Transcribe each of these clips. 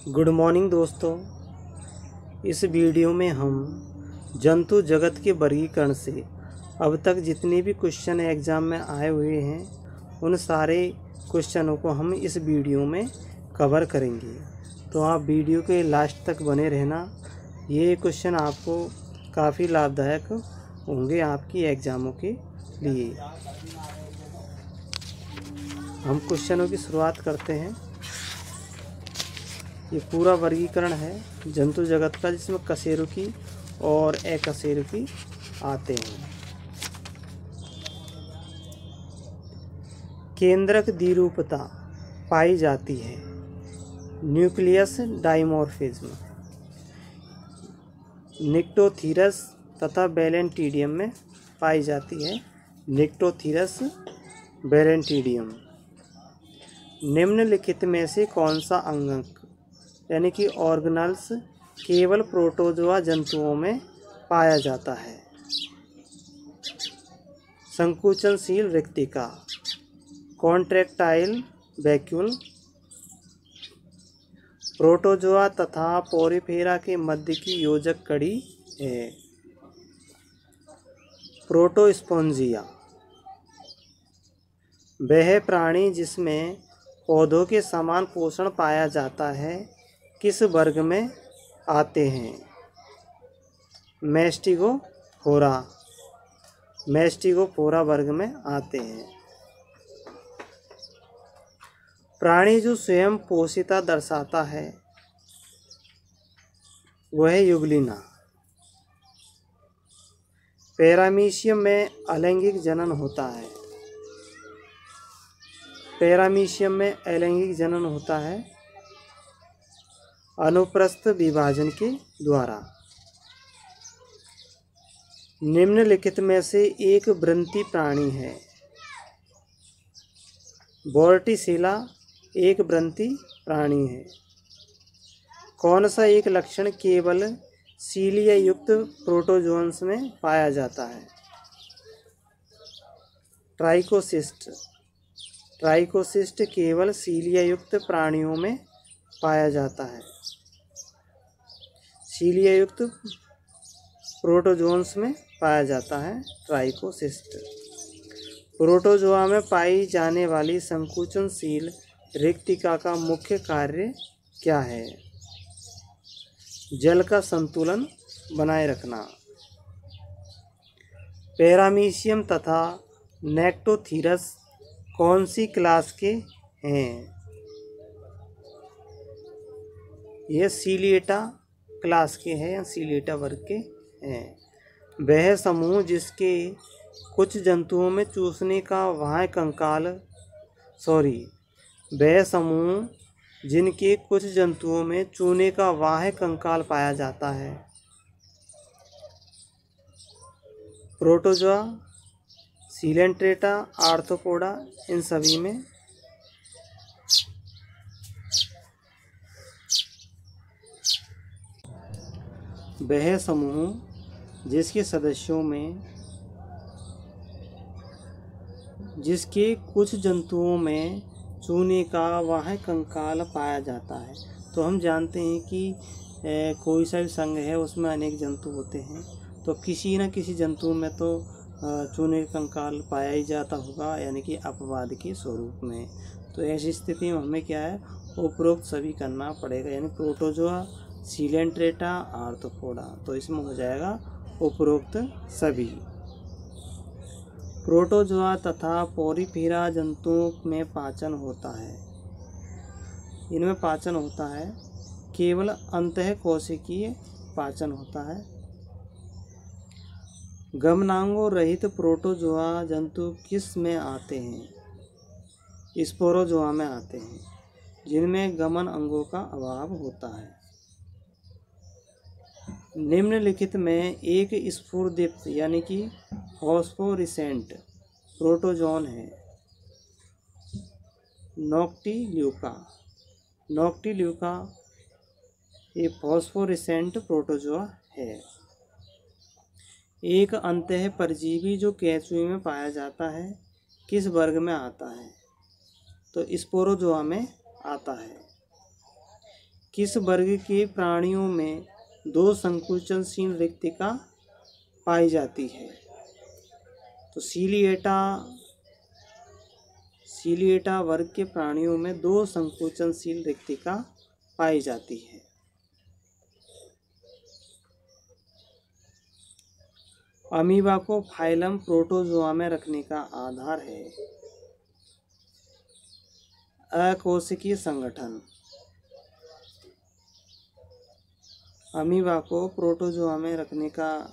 Good morning दोस्तों। इस video में हम जंतु जगत के वर्गीकरण से अब तक जितने भी क्वेश्चन एग्ज़ाम में आए हुए हैं उन सारे क्वेश्चनों को हम इस वीडियो में कवर करेंगे। तो आप वीडियो के लास्ट तक बने रहना। ये क्वेश्चन आपको काफ़ी लाभदायक होंगे आपकी एग्ज़ामों के लिए। हम क्वेश्चनों की शुरुआत करते हैं। ये पूरा वर्गीकरण है जंतु जगत का, जिसमें कशेरुकी और अकशेरुकी आते हैं। केंद्रक द्विरूपता पाई जाती है। न्यूक्लियस डाइमॉर्फिज्म निक्टोथीरस तथा बैलेंटिडियम में पाई जाती है। निक्टोथीरस, बैलेंटिडियम। निम्नलिखित में से कौन सा अंगक यानी कि ऑर्गेनल्स केवल प्रोटोजोआ जंतुओं में पाया जाता है? संकुचनशील रिक्तिका, कॉन्ट्रैक्टाइल वैक्यूल। प्रोटोजोआ तथा पोरिफेरा के मध्य की योजक कड़ी है। प्रोटोस्पोंजिया। वह प्राणी जिसमें पौधों के समान पोषण पाया जाता है किस वर्ग में आते हैं? मैस्टिगोफोरा। मैस्टिगोफोरा वर्ग में आते हैं। प्राणी जो स्वयं पोषिता दर्शाता है वह युगलिना। पैरामीशियम में अलैंगिक जनन होता है। पैरामीशियम में अलैंगिक जनन होता है अनुप्रस्थ विभाजन के द्वारा। निम्नलिखित में से एक वृंती प्राणी है। वोर्टिसेला एक वृंती प्राणी है। कौन सा एक लक्षण केवल सीलिया युक्त प्रोटोजोन्स में पाया जाता है? ट्राइकोसिस्ट। ट्राइकोसिस्ट केवल सीलिया युक्त प्राणियों में पाया जाता है। सीलिया युक्त प्रोटोजोन्स में पाया जाता है ट्राइकोसिस्ट। प्रोटोजोआ में पाई जाने वाली संकुचनशील रिक्तिका का मुख्य कार्य क्या है? जल का संतुलन बनाए रखना। पैरामीशियम तथा नेक्टोथीरस कौन सी क्लास के हैं? यह सीलिएटा क्लास के हैं या सीलिएटा वर्ग के हैं। वह समूह जिसके कुछ जंतुओं में चूसने का वाह्य कंकाल वह समूह जिनके कुछ जंतुओं में चूने का वाह्य कंकाल पाया जाता है। प्रोटोजोआ, सीलेंट्रेटा, आर्थ्रोपोडा, इन सभी में। वह समूह जिसके सदस्यों में जिसके कुछ जंतुओं में चूने का वाह्य कंकाल पाया जाता है। तो हम जानते हैं कि कोई सा भी संघ है उसमें अनेक जंतु होते हैं, तो किसी न किसी जंतु में तो चूने का कंकाल पाया ही जाता होगा, यानी कि अपवाद के स्वरूप में। तो ऐसी स्थिति में हमें क्या है, उपरोक्त सभी करना पड़ेगा, यानी प्रोटोजोआ, सीलेंट्रेटा, आर्थ्रोपोडा। तो इसमें हो जाएगा उपरोक्त सभी। प्रोटोजोआ तथा पोरिफेरा जंतुओं में पाचन होता है। इनमें पाचन होता है, केवल अंतःकोशिकीय पाचन होता है। गमनांगों रहित प्रोटोजोआ जंतु किस में आते हैं? स्पोरोजोआ में आते हैं, जिनमें गमन अंगों का अभाव होता है। निम्नलिखित में एक स्फुरदीप्त यानी कि फॉस्फोरिसेंट प्रोटोजोन है। नोक्टिल्यूका। नोक्टिल्यूका ये फॉस्फोरिसेंट प्रोटोजोआ है। एक अंतः परजीवी जो केंचुए में पाया जाता है किस वर्ग में आता है? तो स्पोरोजोआ में आता है। किस वर्ग के प्राणियों में दो संकुचनशील रिक्तिका पाई जाती है? तो सीलिएटा वर्ग के प्राणियों में दो संकुचनशील रिक्तिका पाई जाती है। अमीबा को फाइलम प्रोटोजोआ में रखने का आधार है अकोशिकीय संगठन। अमीबा को प्रोटोजोआ में रखने का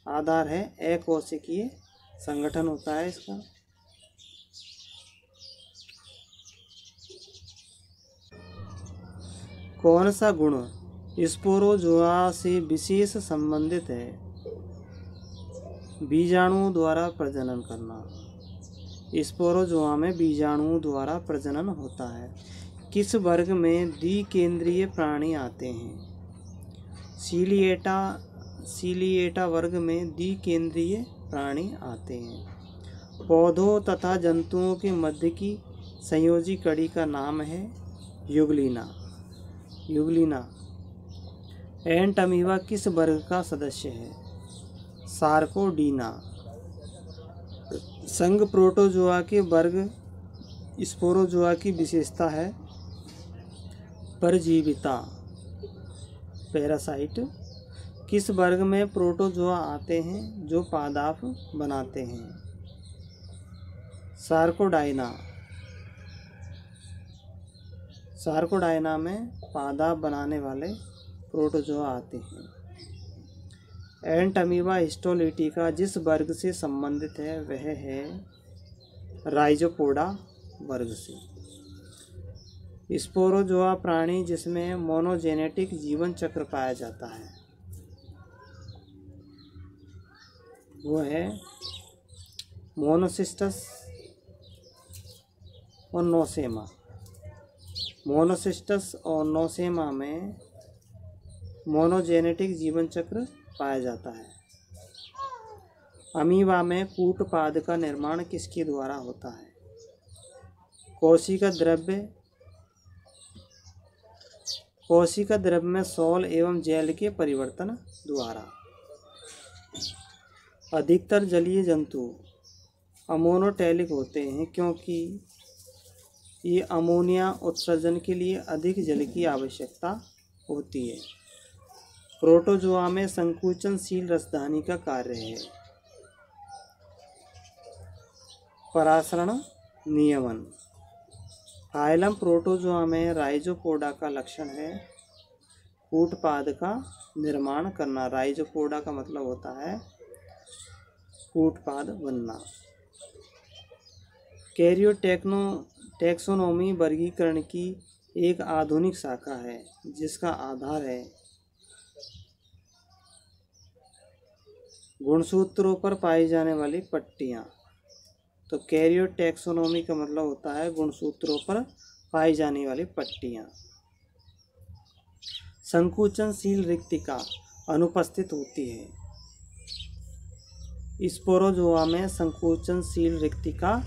आधार है अकोशिकीय संगठन होता है इसका। कौन सा गुण स्पोरोजोआ से विशेष संबंधित है? बीजाणुओं द्वारा प्रजनन करना। स्पोरोजोआ में बीजाणुओं द्वारा प्रजनन होता है। किस वर्ग में द्विकेंद्रीय प्राणी आते हैं? सीलिएटा वर्ग में द्विकेंद्रीय प्राणी आते हैं। पौधों तथा जंतुओं के मध्य की संयोजी कड़ी का नाम है युगलिना। एंट अमीबा किस वर्ग का सदस्य है? सार्कोडीना। संघ प्रोटोजोआ के वर्ग स्पोरोजोआ की विशेषता है परजीविता, पैरासाइट। किस वर्ग में प्रोटोजोआ आते हैं जो पादप बनाते हैं? सार्कोडाइना में पादप बनाने वाले प्रोटोजोआ आते हैं। एंट अमीबा हिस्टोलिटिका जिस वर्ग से संबंधित है वह है राइजोपोडा वर्ग से। स्पोरोजोआ प्राणी जिसमें मोनोजेनेटिक जीवन चक्र पाया जाता है वो है मोनोसिस्टस और नोसेमा। मोनोसिस्टस और नोसेमा में मोनोजेनेटिक जीवन चक्र पाया जाता है। अमीबा में कूटपाद का निर्माण किसके द्वारा होता है? कोशिका द्रव्य में सोल एवं जेल के परिवर्तन द्वारा। अधिकतर जलीय जंतु अमोनोटेलिक होते हैं क्योंकि ये अमोनिया उत्सर्जन के लिए अधिक जल की आवश्यकता होती है। प्रोटोजोआ में संकुचनशील रसधानी का कार्य है परासरण नियमन। फाइलम प्रोटोजोआ में राइजोपोडा का लक्षण है कूटपाद का निर्माण करना। राइजोपोडा का मतलब होता है कूटपाद बनना। कैरियोटैक्सोनोमी वर्गीकरण की एक आधुनिक शाखा है जिसका आधार है गुणसूत्रों पर पाई जाने वाली पट्टियाँ। तो कैरियोटैक्सोनोमी का मतलब होता है गुणसूत्रों पर पाई जाने वाली पट्टियाँ। संकुचनशील रिक्तिका अनुपस्थित होती है। स्पोरोजोआ में संकुचनशील रिक्तिका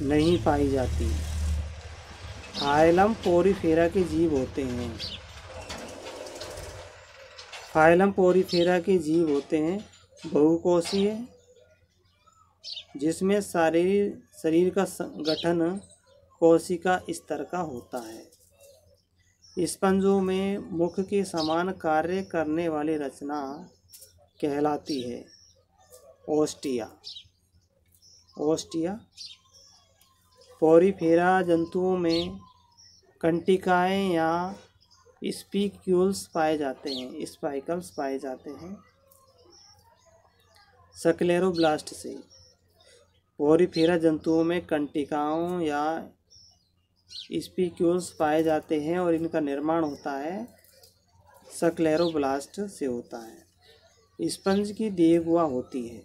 नहीं पाई जाती। फाइलम पोरीफेरा के जीव होते हैं। फाइलम पोरीफेरा के जीव होते हैं बहुकोषीय जिसमें शरीर का गठन कोशिका स्तर का होता है। स्पंजों में मुख के समान कार्य करने वाली रचना कहलाती है ओस्टिया। पोरीफेरा जंतुओं में कंटिकाएं या स्पिक्यूल्स पाए जाते हैं, स्पाइकल्स पाए जाते हैं। स्क्लेरोब्लास्ट से पोरीफेरा जंतुओं में कंटिकाओं या स्पिक्यूल्स पाए जाते हैं और इनका निर्माण होता है स्क्लेरोब्लास्ट से होता है। स्पंज की देह गुहा होती है,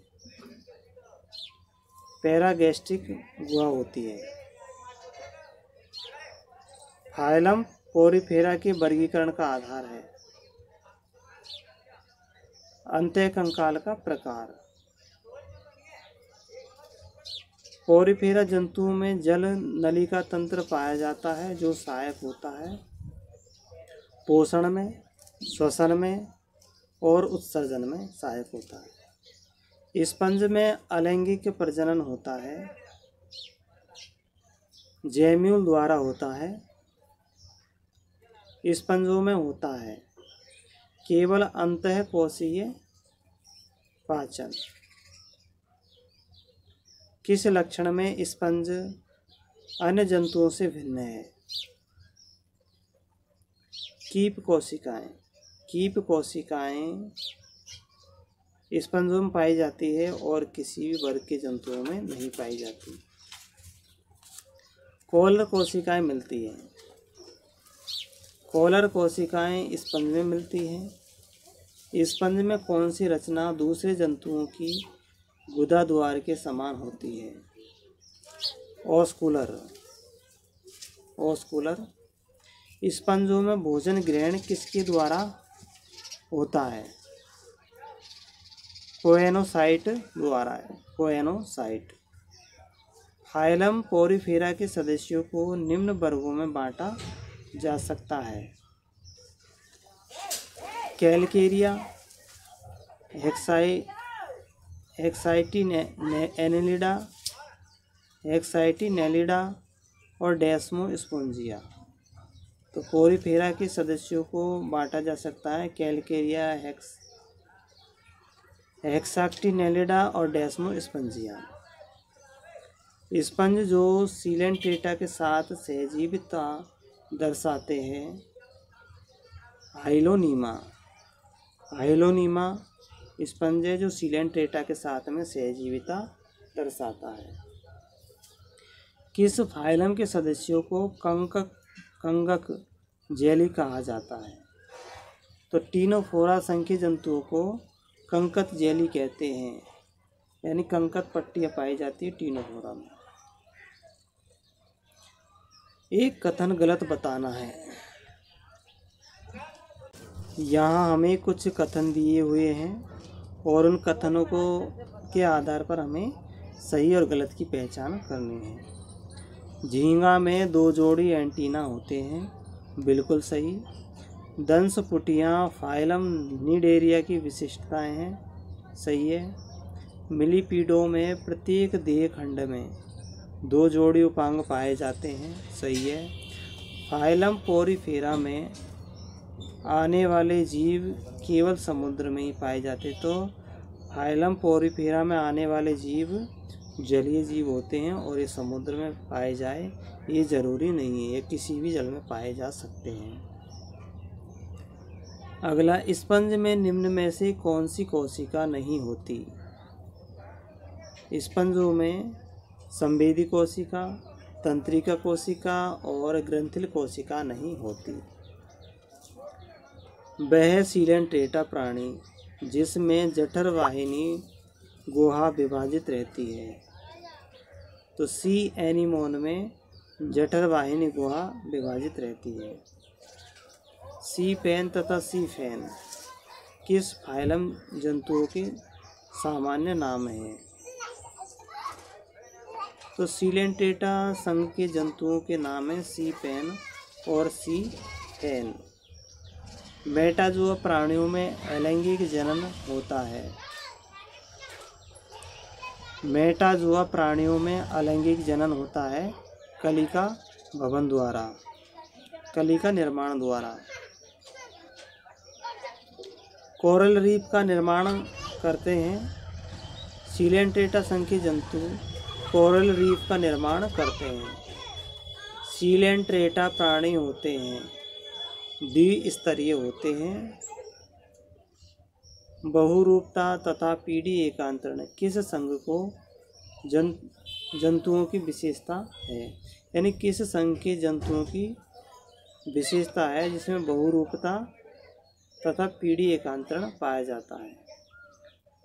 पैरागैस्ट्रिक गुहा होती है। फाइलम पोरीफेरा के वर्गीकरण का आधार है अंतःकंकाल का प्रकार। पोरीफेरा जंतुओं में जल नलिका तंत्र पाया जाता है जो सहायक होता है पोषण में, श्वसन में और उत्सर्जन में सहायक होता है। स्पंज में अलैंगिक प्रजनन होता है, जैम्यूल द्वारा होता है। स्पंजों में होता है केवल अंतःकोशीय पाचन। किस लक्षण में स्पंज अन्य जंतुओं से भिन्न है? कीप कोशिकाएं। कीप कोशिकाएं स्पंजों में पाई जाती है और किसी भी वर्ग के जंतुओं में नहीं पाई जाती। कॉलर कोशिकाएं मिलती हैं। कॉलर कोशिकाएं स्पंज में मिलती हैं। स्पंज में कौन सी रचना दूसरे जंतुओं की गुदा द्वार के समान होती है? ऑस्कुलर। ऑस्कुलर। स्पंजों में भोजन ग्रहण किसके द्वारा होता है? कोएनोसाइट द्वारा है। कोएनोसाइट। फाइलम पोरीफेरा के सदस्यों को निम्न वर्गों में बांटा जा सकता है। कैलकेरिया, हेक्साइटिनेलिडा और डेस्मोस्पोंजिया। तो पोरीफेरा के सदस्यों को बांटा जा सकता है कैलकेरिया, हेक्साइटिनेलिडा और डेस्मोस्पोंजिया। स्पंज जो सीलेंट्रेटा के साथ सहजीविता दर्शाते हैं। हाइलोनीमा। हाइलोनीमा स्पंज है जो सीलेंट्रेटा के साथ में सहजीविता दर्शाता है। किस फाइलम के सदस्यों को कंगक जेली कहा जाता है? तो टीनोफोरा संख्य जंतुओं को कंकत जेली कहते हैं, यानी कंकत पट्टियाँ पाई जाती है टीनोफोरा में। एक कथन गलत बताना है। यहाँ हमें कुछ कथन दिए हुए हैं और उन कथनों के आधार पर हमें सही और गलत की पहचान करनी है। झींगा में 2 जोड़ी एंटीना होते हैं, बिल्कुल सही। दंश पुटियाँ फाइलम निडेरिया की विशिष्टताएं हैं, सही है। मिलीपीडों में प्रत्येक देह खंड में 2 जोड़ी उपांग पाए जाते हैं, सही है। फाइलम पोरीफेरा में आने वाले जीव केवल समुद्र में ही पाए जाते, तो फाइलम पोरीफेरा में आने वाले जीव जलीय जीव होते हैं और ये समुद्र में पाए जाए ये ज़रूरी नहीं है, ये किसी भी जल में पाए जा सकते हैं। अगला, स्पंज में निम्न में से कौन सी कोशिका नहीं होती? स्पंजों में संवेदी कोशिका, तंत्रिका कोशिका और ग्रंथिल कोशिका नहीं होती। वह सीलेंट्रेटा प्राणी जिसमें जठर वाहिनी गुहा विभाजित रहती है। तो सी एनीमोन में जठर वाहिनी गुहा विभाजित रहती है। सी पेन तथा सी फैन किस फाइलम जंतुओं के सामान्य नाम हैं? तो सीलेंट्रेटा संघ के जंतुओं के नाम हैं सी पेन और सी फैन। मेटाजोआ प्राणियों में अलैंगिक जनन होता है। मेटाजोआ प्राणियों में अलैंगिक जनन होता है कलिका भवन द्वारा, कलिका निर्माण द्वारा। कोरल रीफ का निर्माण करते हैं। सीलेंट्रेटा संघ के जंतु कोरल रीफ का निर्माण करते हैं। सीलेंट्रेटा प्राणी होते हैं, द्विस्तरीय होते हैं। बहुरूपता तथा पीढ़ी एकांतरण किस संघ को जंतुओं की विशेषता है? यानी किस संघ के जंतुओं की विशेषता है जिसमें बहुरूपता तथा पीढ़ी एकांतरण पाया जाता है?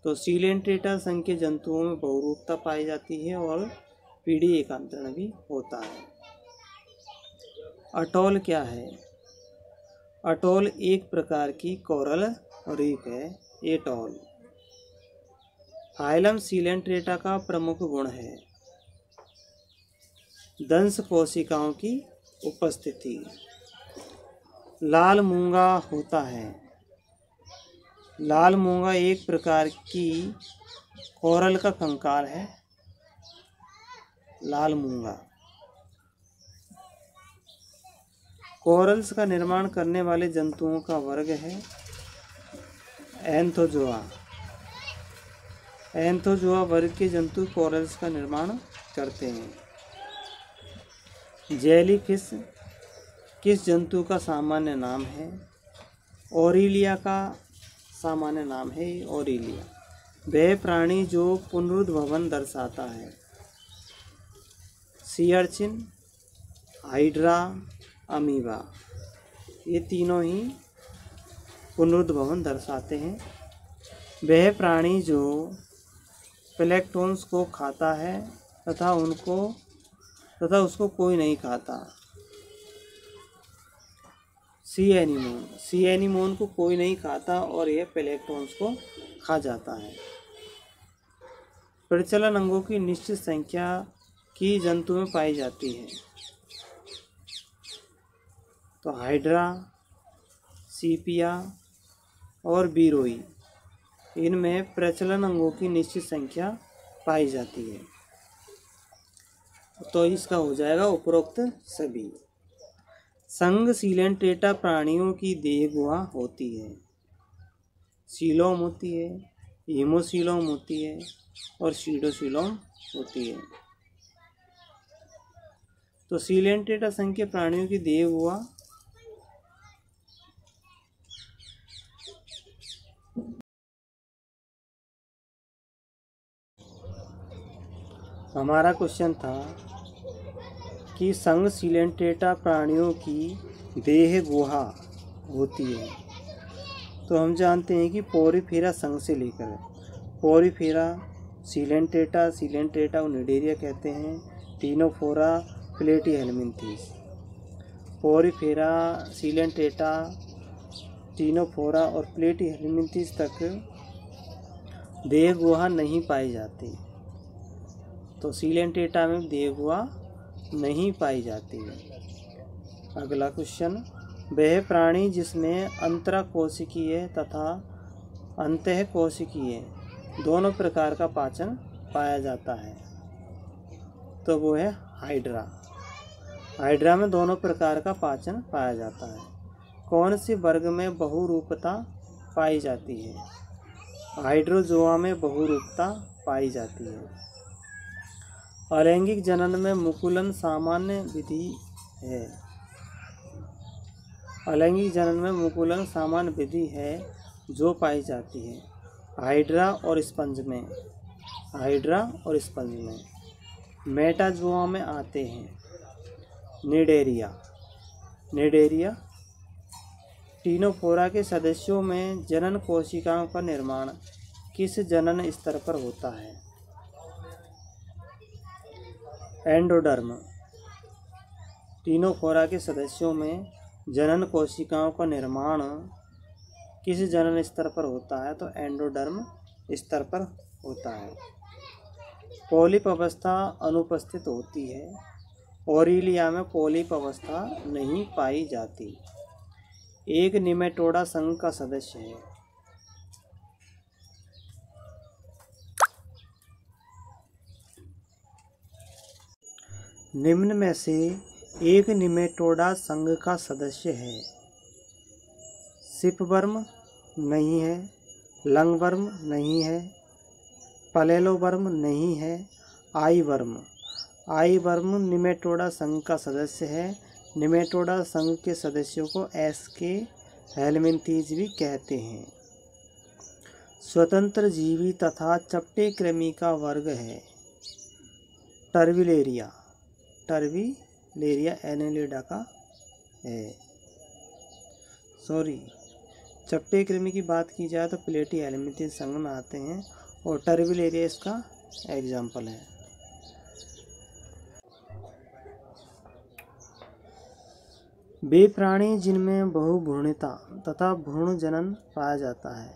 तो सीलेंट्रेटा संघ के जंतुओं में बहुरूपता पाई जाती है और पीढ़ी एकांतरण भी होता है। अटोल क्या है? अटोल एक प्रकार की कोरल रीफ है। एटोल फाइलम सीलेंट्रेटा का प्रमुख गुण है दंश कोशिकाओं की उपस्थिति। लाल मूंगा होता है। लाल मूंगा एक प्रकार की कोरल का कंकाल है। लाल मूंगा कोरल्स का निर्माण करने वाले जंतुओं का वर्ग है एंथोजोआ। एंथोजोआ वर्ग के जंतु कोरल्स का निर्माण करते हैं। जेलीफिश किस जंतु का सामान्य नाम है? ओरिलिया का सामान्य नाम है ओरिलिया। वह प्राणी जो पुनरुद्भवन दर्शाता है। सी अर्चिन, हाइड्रा, अमीबा, ये तीनों ही पुनरुद्भवन दर्शाते हैं। वह प्राणी जो प्लैंक्टन्स को खाता है तथा उसको कोई नहीं खाता। सी एनीमोन, सी एनीमोन को कोई नहीं खाता और यह प्लैंक्टन्स को खा जाता है। प्रचलन अंगों की निश्चित संख्या की जंतु में पाई जाती है। तो हाइड्रा, सीपिया और बीरोई, इनमें प्रचलन अंगों की निश्चित संख्या पाई जाती है। तो इसका हो जाएगा उपरोक्त सभी। संघ सीलेंट्रेटा प्राणियों की देह गुहा होती है। सीलोम होती है, हीमोसीलोम होती है और सीडोसीलोम होती है। तो सीलेंट्रेटा संघ के प्राणियों की देह गुहा हमारा क्वेश्चन था कि संघ सीलेंट्रेटा प्राणियों की देह गुहा होती है। तो हम जानते हैं कि पोरीफेरा संघ से लेकर पोरीफेरा, सीलेंट्रेटा, सीलेंट्रेटा को निडेरिया कहते हैं, टीनोफोरा, प्लेटीहेलमिन्थीस। पोरीफेरा, सीलेंट्रेटा, टीनोफोरा और प्लेटीहेलमिन्थीस तक देह गुहा नहीं पाई जाती। तो सीलेंट्रेटा में देह गुहा नहीं पाई जाती है। अगला क्वेश्चन, वह प्राणी जिसमें अंतराकोशिकीय तथा अंतःकोशिकीय दोनों प्रकार का पाचन पाया जाता है। तो वो है हाइड्रा। हाइड्रा में दोनों प्रकार का पाचन पाया जाता है। कौन से वर्ग में बहुरूपता पाई जाती है? हाइड्रोजोआ में बहुरूपता पाई जाती है। अलैंगिक जनन में मुकुलन सामान्य विधि है। अलैंगिक जनन में मुकुलन सामान्य विधि है जो पाई जाती है हाइड्रा और स्पंज में। हाइड्रा और स्पंज में। मेटाजोआ में आते हैं निडेरिया। निडेरिया टीनोफोरा के सदस्यों में जनन कोशिकाओं का निर्माण किस जनन स्तर पर होता है? एंडोडर्म। टीनोफोरा के सदस्यों में जनन कोशिकाओं का निर्माण किस जनन स्तर पर होता है? तो एंडोडर्म स्तर पर होता है। पॉलिप अवस्था अनुपस्थित होती है। ओरिलिया में पॉलिप अवस्था नहीं पाई जाती। एक निमेटोडा संघ का सदस्य है। निम्न में से एक निमेटोडा संघ का सदस्य है। सिपवर्म नहीं है, लंगवर्म नहीं है, पलेलोवर्म नहीं है, आईवर्म। आईवर्म निमेटोडा संघ का सदस्य है। निमेटोडा संघ के सदस्यों को एस्के हेलमिन्थीज भी कहते हैं। स्वतंत्र जीवी तथा चपटे कृमि का वर्ग है टर्विलेरिया। टर्विलेरिया एनेलिडा का है। चपटे कृमि की बात की जाए तो प्लेटीहेलमिन्थीज संघ में आते हैं और टर्विलेरिया इसका एग्जाम्पल है। वे प्राणी जिनमें बहुभ्रूणता तथा भ्रूण जनन पाया जाता है,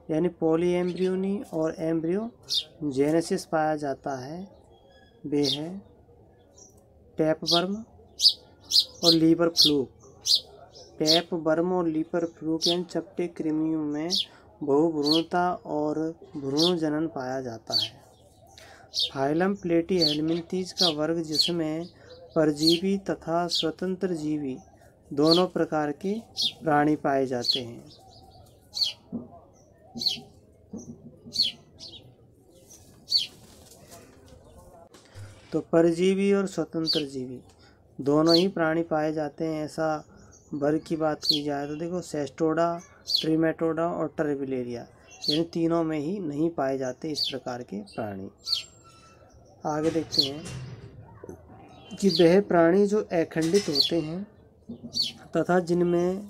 यानी पॉलीएम्ब्रियोनी और एम्ब्रियोजेनेसिस पाया जाता है, वे है टैपवर्म और लीवर फ्लूक। टैप वर्म और लीपर फ्लूकेन चपटे कृमियों में बहुभ्रूणता और भ्रूण जनन पाया जाता है। फाइलम प्लेटीहेल्मिन्थीज का वर्ग जिसमें परजीवी तथा स्वतंत्र जीवी दोनों प्रकार के प्राणी पाए जाते हैं। तो परजीवी और स्वतंत्र जीवी दोनों ही प्राणी पाए जाते हैं। ऐसा वर्ग की बात की जाए तो देखो सेस्टोडा, ट्रिमेटोडा और टर्बिलेरिया इन तीनों में ही नहीं पाए जाते इस प्रकार के प्राणी। आगे देखते हैं कि वह प्राणी जो अखंडित होते हैं तथा जिनमें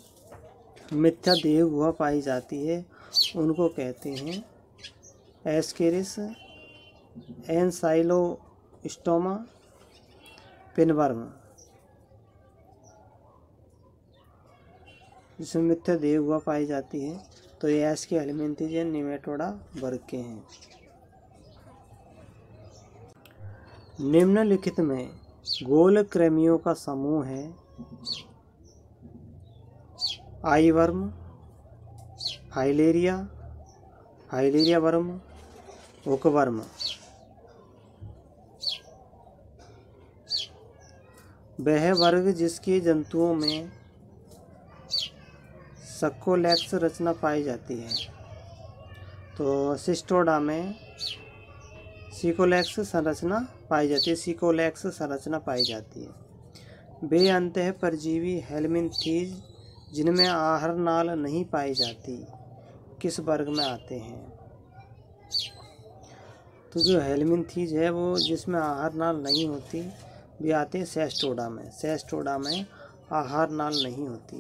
मिथ्या देह गुहा पाई जाती है उनको कहते हैं एस्केरिस, एनसाइलोस्टोमा, पिनवर्म। जिसमें मिथ्या देह गुहा पाई जाती है तो ये एस्केरिस निमेटोडा वर्ग के हैं। निम्नलिखित में गोल कृमियों का समूह है आईवर्म, फाइलेरिया, फाइलेरिया वर्म, हुकवर्म। वह वर्ग जिसके जंतुओं में सक्कोलेक्स रचना पाई जाती है। तो सिस्टोडा में सिकोलेक्स संरचना पाई जाती है, सिकोलेक्स संरचना पाई जाती है। वे अंतः परजीवी हेल्मिन्थीज जिनमें आहार नाल नहीं पाई जाती किस वर्ग में आते हैं? तो जो हेल्मिन्थीज है वो जिसमें आहार नाल नहीं होती वे आते हैं सेस्टोडा में। सेस्टोडा में आहार नाल नहीं होती।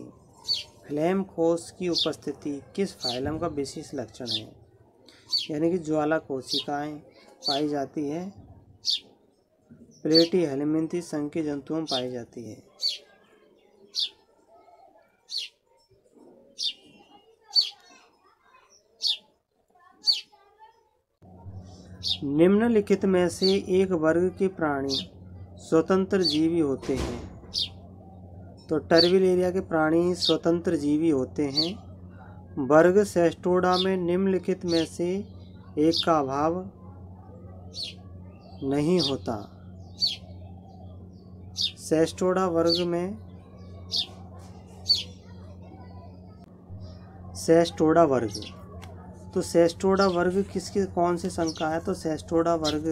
फ्लेम कोश की उपस्थिति किस फाइलम का विशेष लक्षण है? यानी कि ज्वाला कोशिकाएं पाई जाती है। प्लेटीहेल्मिन्थीज संघ के जंतुओं में पाई जाती है। निम्नलिखित में से एक वर्ग के प्राणी स्वतंत्र जीवी होते हैं। तो टर्बिलेरिया के प्राणी स्वतंत्र जीवी होते हैं। वर्ग सेस्टोडा में निम्नलिखित में से एक का अभाव नहीं होता। सेस्टोडा वर्ग में सेस्टोडा वर्ग, तो सेस्टोडा वर्ग किसके कौन से संघ का है? तो सेस्टोडा वर्ग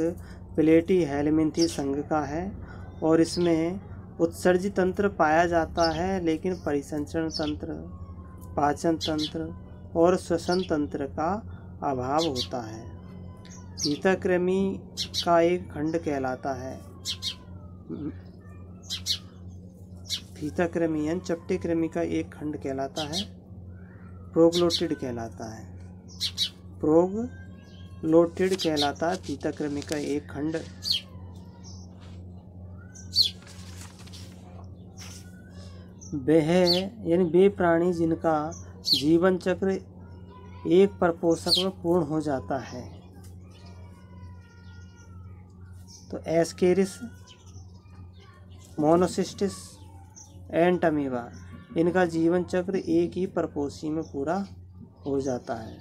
प्लेटीहेल्मिन्थीज संघ का है और इसमें उत्सर्जी तंत्र पाया जाता है लेकिन परिसंचरण तंत्र, पाचन तंत्र और श्वसन तंत्र का अभाव होता है। फीता कृमि का एक खंड कहलाता है। फीता कृमि यानी चपटे कृमि का एक खंड कहलाता है, प्रोग्लोटिड कहलाता है। प्रोग्लोटिड कहलाता है फीता कृमि का एक खंड। वह यानी वे प्राणी जिनका जीवन चक्र एक परपोषक में पूर्ण हो जाता है। तो एस्केरिस, मोनोसिस्टिस, एंटमीबा इनका जीवन चक्र एक ही परपोषी में पूरा हो जाता है।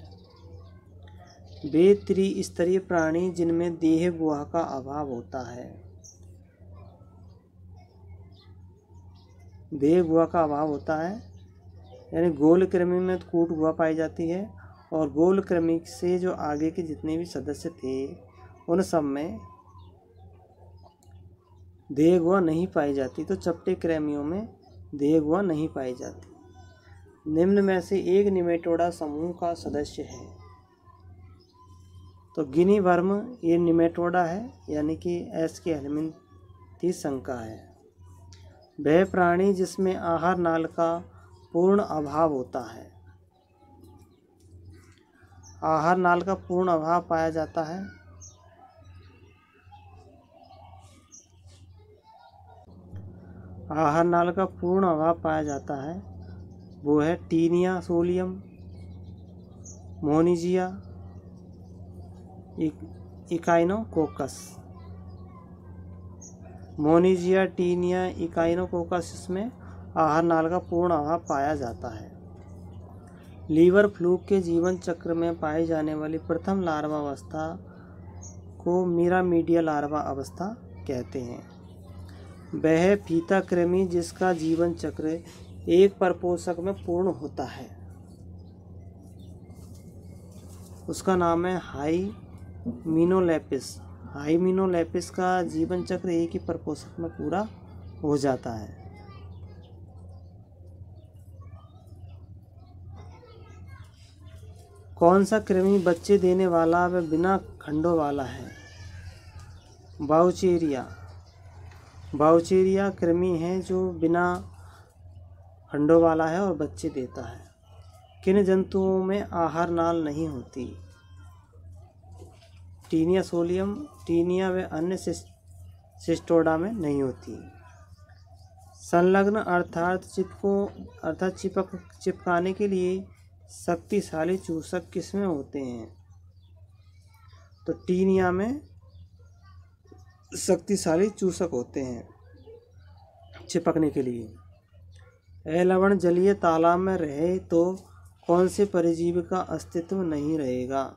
वे त्रिस्तरीय प्राणी जिनमें देह गुहा का अभाव होता है। देह गुहा का अभाव होता है यानी गोल कृमि में कूट गुहा पाई जाती है और गोल कृमि से जो आगे के जितने भी सदस्य थे उन सब में देह गुहा नहीं पाई जाती। तो चपटे कृमियों में देह गुहा नहीं पाई जाती। निम्न में से एक निमेटोडा समूह का सदस्य है। तो गिनी वर्म ये निमेटोडा है यानी कि एस्केरिस संघ का है। वह प्राणी जिसमें आहार नाल का पूर्ण अभाव होता है। आहार नाल का पूर्ण अभाव पाया जाता है। आहार नाल का पूर्ण अभाव पाया जाता है वो है taenia solium, मोनिजिया, Echinococcus. मोनिजिया, taenia, Echinococcus इसमें आहार नाल का पूर्ण अभाव पाया जाता है। लीवर फ्लूक के जीवन चक्र में पाई जाने वाली प्रथम लार्वा अवस्था को मीरामीडिया लार्वा अवस्था कहते हैं। वह फीता कृमि जिसका जीवन चक्र एक परपोषक में पूर्ण होता है, उसका नाम है हाइमिनोलेपिस। हाइमिनोलेपिस का जीवन चक्र एक ही परपोषक में पूरा हो जाता है। कौन सा कृमि बच्चे देने वाला व बिना खंडों वाला है? बाउचेरिया। बाउचेरिया कृमि है जो बिना खंडों वाला है और बच्चे देता है। किन जंतुओं में आहार नाल नहीं होती? टीनिया सोलियम, टीनिया व अन्य सिस्टोडा में नहीं होती। संलग्न अर्थात चिपकाने के लिए शक्तिशाली चूसक किसमें होते हैं? तो टीनिया में शक्तिशाली चूसक होते हैं चिपकने के लिए। लवण जलीय तालाब में रहे तो कौन से परजीवी का अस्तित्व नहीं रहेगा?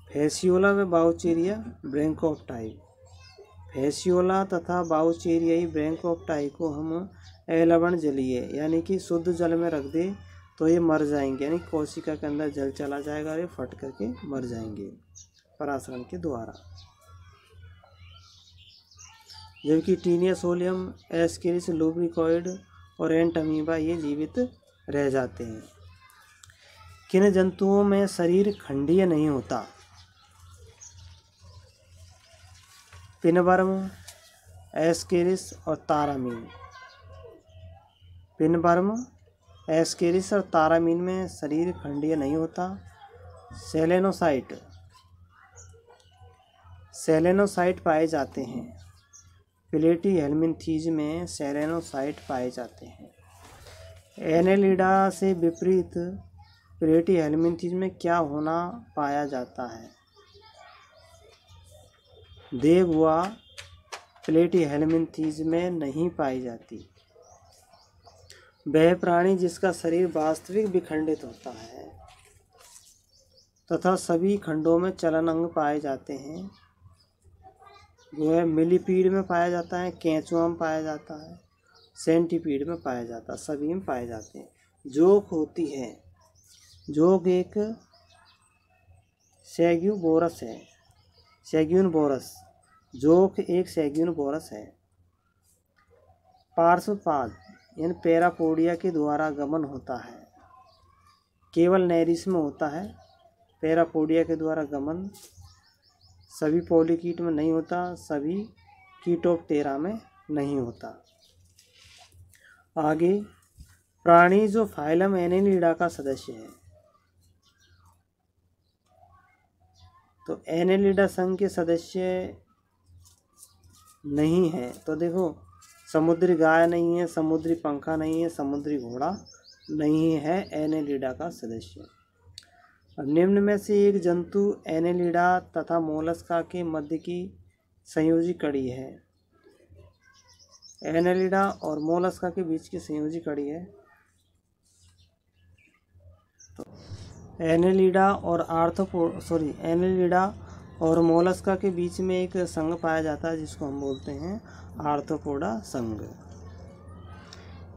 फैसियोला व बाउचेरिया ब्रैंकोप्टाई। फैसियोला तथा बाउचेरियाई ब्रैंकोप्टाई को हम लवण जलीय यानी कि शुद्ध जल में रख दे तो ये मर जाएंगे, यानी कोशिका के अंदर जल चला जाएगा और ये फट करके मर जाएंगे परासरण के द्वारा। जबकि टीनिया सोलियम, एस्केरिस लुब्रिकॉइड और एंट अमीबा ये जीवित रह जाते हैं। किन जंतुओं में शरीर खंडीय नहीं होता? पिनवर्म, एस्केरिस और तारामीन। पिनवर्म, एस्केरिस और तारामीन में शरीर खंडीय नहीं होता। सेलेनोसाइट पाए जाते हैं। प्लेटीहेल्मिन्थीज में सेलेनोसाइट पाए जाते हैं। एनेलिडा से विपरीत प्लेटीहेल्मिन्थीज में क्या होना पाया जाता है? देवुआ प्लेटीहेल्मिन्थीज में नहीं पाई जाती। वह प्राणी जिसका शरीर वास्तविक विखंडित होता है तथा सभी खंडों में चलन अंग पाए जाते हैं, वो है मिलीपीड में पाया जाता है, केंचुआ में पाया जाता है, सेंटीपीड में पाया जाता है, सभी में पाए जाते हैं। जोक होती है, जोक एक सैग्यूबोरस है, सैग्यूनबोरस। जोक एक सैग्यूनबोरस है। पार्श्वपाद यानी पैरापोडिया के द्वारा गमन होता है, केवल नैरिस में होता है। पैरापोडिया के द्वारा गमन सभी पॉलीकीट में नहीं होता, सभी कीटोप्टेरा में नहीं होता। आगे प्राणी जो फाइलम एनेलिडा का सदस्य है, तो एनेलिडा संघ के सदस्य नहीं है। तो देखो, समुद्री गाय नहीं है, समुद्री पंखा नहीं है, समुद्री घोड़ा नहीं है एनेलिडा का सदस्य। निम्न में से एक जंतु एनेलिडा तथा मोलस्का के मध्य की संयोजी कड़ी है। एनेलिडा और मोलस्का के बीच की संयोजी कड़ी है। तो एनेलिडा और मोलस्का के बीच में एक संघ पाया जाता है जिसको हम बोलते हैं आर्थ्रोपोडा संघ।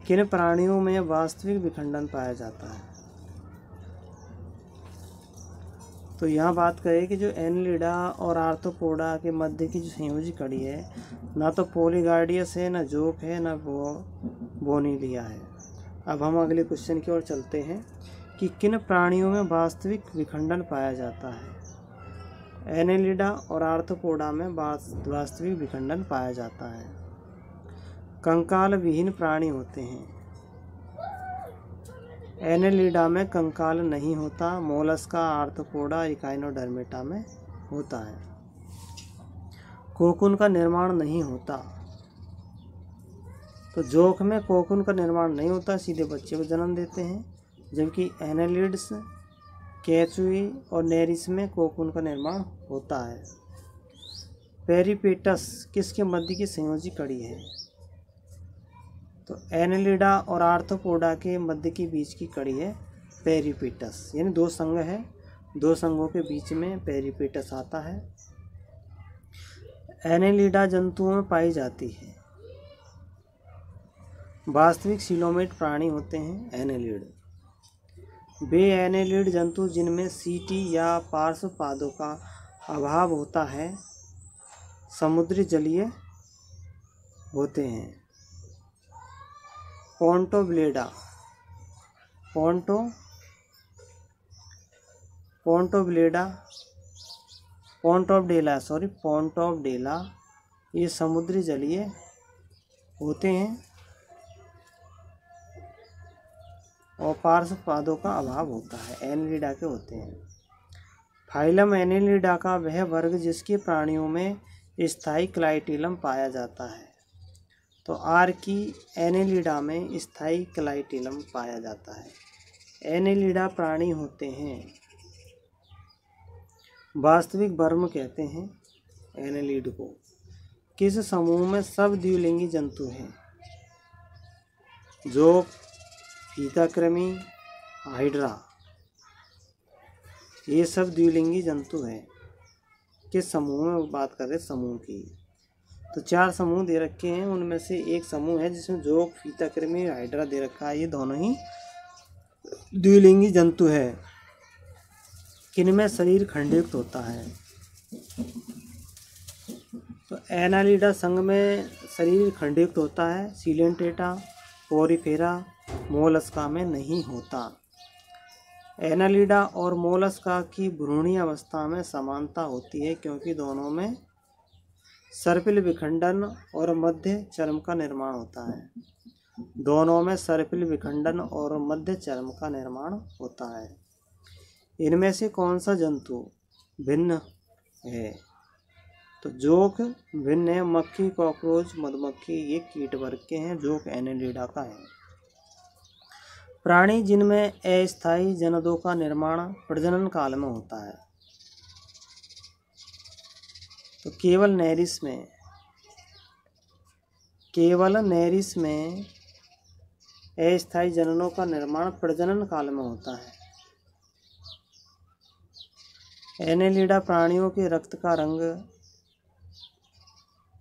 किन प्राणियों में वास्तविक विखंडन पाया जाता है? तो यहाँ बात करें कि जो एनेलिडा और आर्थ्रोपोडा के मध्य की जो संयोजी कड़ी है, ना तो पोलीगार्डियस है, ना जोक है, ना बोनीलिया है। अब हम अगले क्वेश्चन की ओर चलते हैं कि किन प्राणियों में वास्तविक विखंडन पाया जाता है? एनेलिडा और आर्थ्रोपोडा में वास्तविक विखंडन पाया जाता है। कंकाल विहीन प्राणी होते हैं। एनेलिडा में कंकाल नहीं होता, मोलस्का, आर्थ्रोपोडा, इकाइनोडर्मेटा में होता है। कोकून का निर्माण नहीं होता, तो जोक में कोकून का निर्माण नहीं होता, सीधे बच्चे को जन्म देते हैं। जबकि एनेलिड्स, केचुई और नेरिस में कोकून का निर्माण होता है। पेरिपेटस किसके मध्य की संयोजी कड़ी है? तो एनेलिडा और आर्थ्रोपोडा के मध्य के बीच की कड़ी है पेरिपेटस, यानी दो संघ है, दो संघों के बीच में पेरिपेटस आता है। एनेलिडा जंतुओं में पाई जाती है। वास्तविक सीलोमेट प्राणी होते हैं एनेलिड। वे एनेलिड जंतु जिनमें सीटी या पार्श्व पादों का अभाव होता है समुद्री जलीय होते हैं। पोंटोब्लेडा पोंटोब्डेला ये समुद्री जलीय होते हैं और पार्श्व पादों का अभाव होता है, एनेलिडा के होते हैं। फाइलम एनेलिडा का वह वर्ग जिसके प्राणियों में स्थायी क्लाइटेलम पाया जाता है। तो आर्की एनेलिडा में स्थायी क्लाइटेलम पाया जाता है। एनेलिडा प्राणी होते हैं, वास्तविक वर्म कहते हैं एनेलिड को। किस समूह में सब द्विलिंगी जंतु हैं? जोक, फीताकृमि, हाइड्रा, ये सब द्विलिंगी जंतु हैं। किस समूह में बात कर रहे समूह की? तो 4 समूह दे रखे हैं, उनमें से एक समूह है जिसमें जोक, फीताकृमि, हाइड्रा दे रखा है। ये दोनों ही द्विलिंगी जंतु है। किनमें शरीर खंडयुक्त होता है? तो एनालिडा संघ में शरीर खंडयुक्त होता है। सीलेंटेटा, पोरिफेरा, मोलस्का में नहीं होता। एनालिडा और मोलस्का की भ्रूणीय अवस्था में समानता होती है क्योंकि दोनों में सर्पिल विखंडन और मध्य चर्म का निर्माण होता है। दोनों में सर्पिल विखंडन और मध्य चर्म का निर्माण होता है। इनमें से कौन सा जंतु भिन्न है? तो जोक भिन्न है। मक्खी, कॉकरोच, मधुमक्खी ये कीट वर्ग के हैं। जोक एनेलिडा का है। प्राणी जिनमें अस्थायी जनदों का निर्माण प्रजनन काल में होता है। तो केवल नैरिस में अस्थायी जननों का निर्माण प्रजनन काल में होता है। एनेलिडा प्राणियों के रक्त का रंग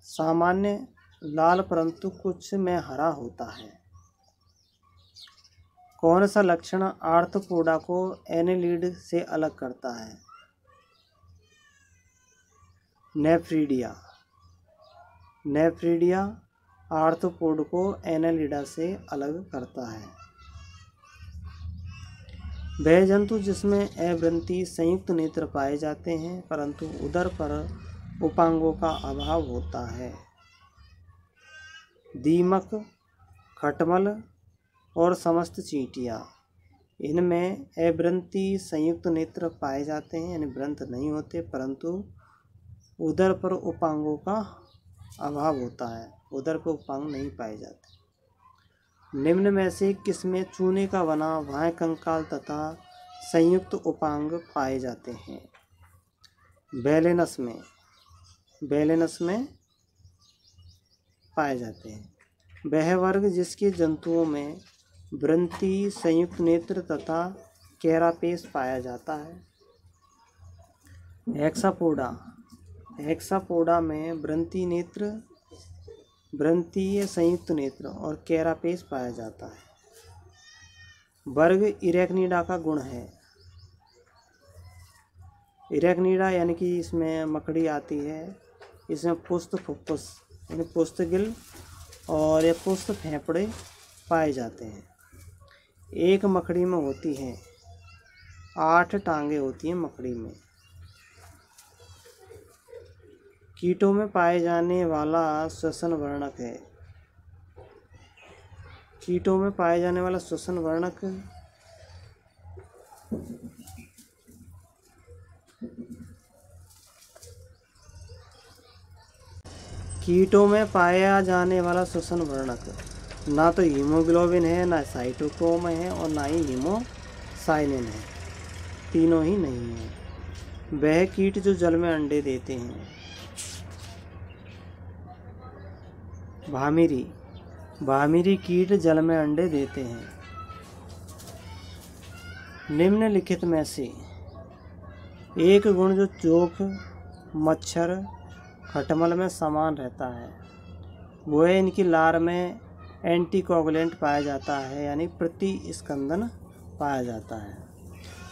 सामान्य लाल परंतु कुछ में हरा होता है। कौन सा लक्षण आर्थ्रोपोडा को एनेलिड से अलग करता है? नेफ्रीडिया आर्थ्रोपोड को एनेलिडा से अलग करता है। वह जंतु जिसमें अवृंती संयुक्त नेत्र पाए जाते हैं परंतु उदर पर उपांगों का अभाव होता है। दीमक, खटमल और समस्त चींटियाँ, इनमें अवृंती संयुक्त नेत्र पाए जाते हैं, यानी वृंत नहीं होते परंतु उदर पर उपांगों का अभाव होता है। उदर पर उपांग नहीं पाए जाते। निम्न में से किसमें चूने का बना बाह्य कंकाल तथा संयुक्त उपांग पाए जाते हैं? बैलेनस में पाए जाते हैं। वह वर्ग जिसके जंतुओं में वृंती संयुक्त नेत्र तथा कैरापेस पाया जाता है। हेक्सापोडा में वृंतीय संयुक्त नेत्र और कैरापेस पाया जाता है। वर्ग इरेक्निडा का गुण है। इरेक्निडा यानी कि इसमें मकड़ी आती है। इसमें पुष्ट फुफ्फुस यानी पुष्टगिल और ये पुष्ट फेफड़े पाए जाते हैं। एक मकड़ी में होती हैं 8 टांगे होती हैं मकड़ी में। कीटों में पाए जाने वाला श्वसन वर्णक है। कीटों में पाए जाने वाला श्वसन वर्णक ना तो हीमोग्लोबिन है, ना साइटोक्रोम है और ना ही हीमोसाइनिन है। तीनों ही नहीं है। वह कीट जो जल में अंडे देते हैं। भामिरी, भामिरी कीट जल में अंडे देते हैं। निम्नलिखित में से एक गुण जो चोक, मच्छर, खटमल में समान रहता है वो है इनकी लार में एंटीकोगुलेंट पाया जाता है, यानी प्रतिस्कंदन पाया जाता है।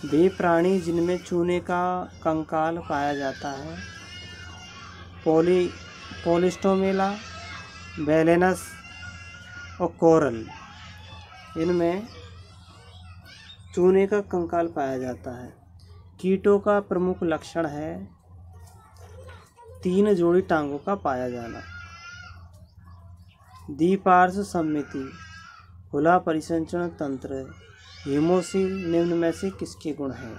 वे प्राणी जिनमें चूने का कंकाल पाया जाता है पोलिस्टोमेला, बैलेनस और कोरल, इनमें चूने का कंकाल पाया जाता है। कीटों का प्रमुख लक्षण है 3 जोड़ी टांगों का पाया जाना। द्विपार्श्व सममिति, खुला परिसंचरण तंत्र, हीमोसील निम्न में से किसके गुण हैं?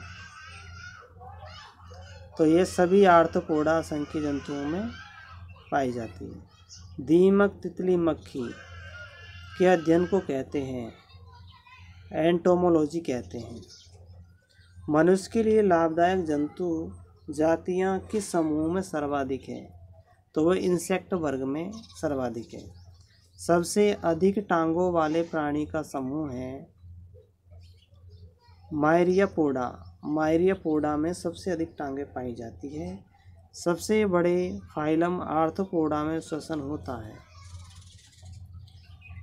तो ये सभी आर्थ्रोपोडा संघ के जंतुओं में पाई जाती है। दीमक तितली मक्खी के अध्ययन को कहते हैं एंटोमोलॉजी कहते हैं। मनुष्य के लिए लाभदायक जंतु जातियां किस समूह में सर्वाधिक है? तो वह इंसेक्ट वर्ग में सर्वाधिक है। सबसे अधिक टांगों वाले प्राणी का समूह है मायरियापोडा। मायरियापोडा में सबसे अधिक टांगें पाई जाती है। सबसे बड़े फाइलम आर्थ्रोपोडा में श्वसन होता है,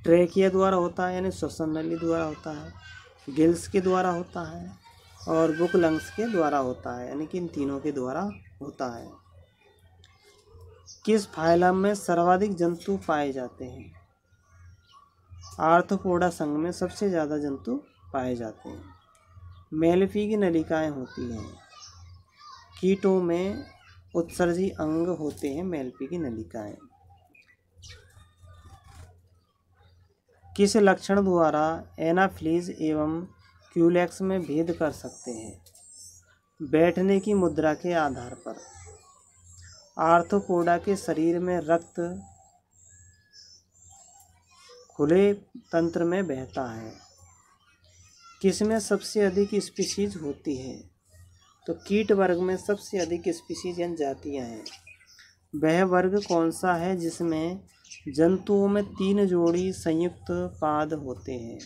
ट्रेकिया द्वारा होता है यानी श्वसन नली द्वारा होता है, गिल्स के द्वारा होता है और बुक लंग्स के द्वारा होता है, यानी कि इन तीनों के द्वारा होता है। किस फाइलम में सर्वाधिक जंतु पाए जाते हैं? आर्थ्रोपोडा संघ में सबसे ज़्यादा जंतु पाए जाते हैं। मेलफी की नलिकाएं होती हैं। कीटों में उत्सर्जी अंग होते हैं मेलफी की नलिकाएं। किस लक्षण द्वारा एनाफिलीज एवं क्यूलेक्स में भेद कर सकते हैं? बैठने की मुद्रा के आधार पर। आर्थ्रोपोडा के शरीर में रक्त खुले तंत्र में बहता है। किसमें सबसे अधिक स्पीशीज होती है? तो कीट वर्ग में सबसे अधिक स्पीशीज यानी जातियां हैं। वह वर्ग कौन सा है जिसमें जंतुओं में 3 जोड़ी संयुक्त पाद होते हैं?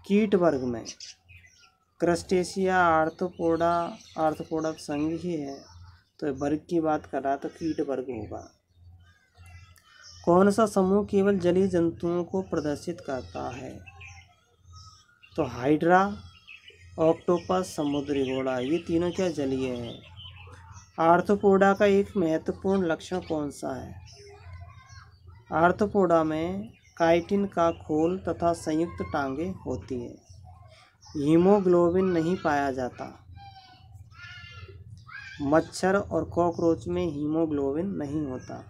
कीट वर्ग में क्रस्टेशिया, आर्थ्रोपोडा संघ ही है, तो वर्ग की बात कर रहा तो कीट वर्ग होगा। कौन सा समूह केवल जलीय जंतुओं को प्रदर्शित करता है? तो हाइड्रा, ऑक्टोपस, समुद्री घोड़ा, ये तीनों क्या जलीय है। आर्थ्रोपोडा का एक महत्वपूर्ण लक्षण कौन सा है? आर्थ्रोपोडा में काइटिन का खोल तथा संयुक्त टांगें होती है। हीमोग्लोबिन नहीं पाया जाता। मच्छर और कॉकरोच में हीमोग्लोबिन नहीं होता।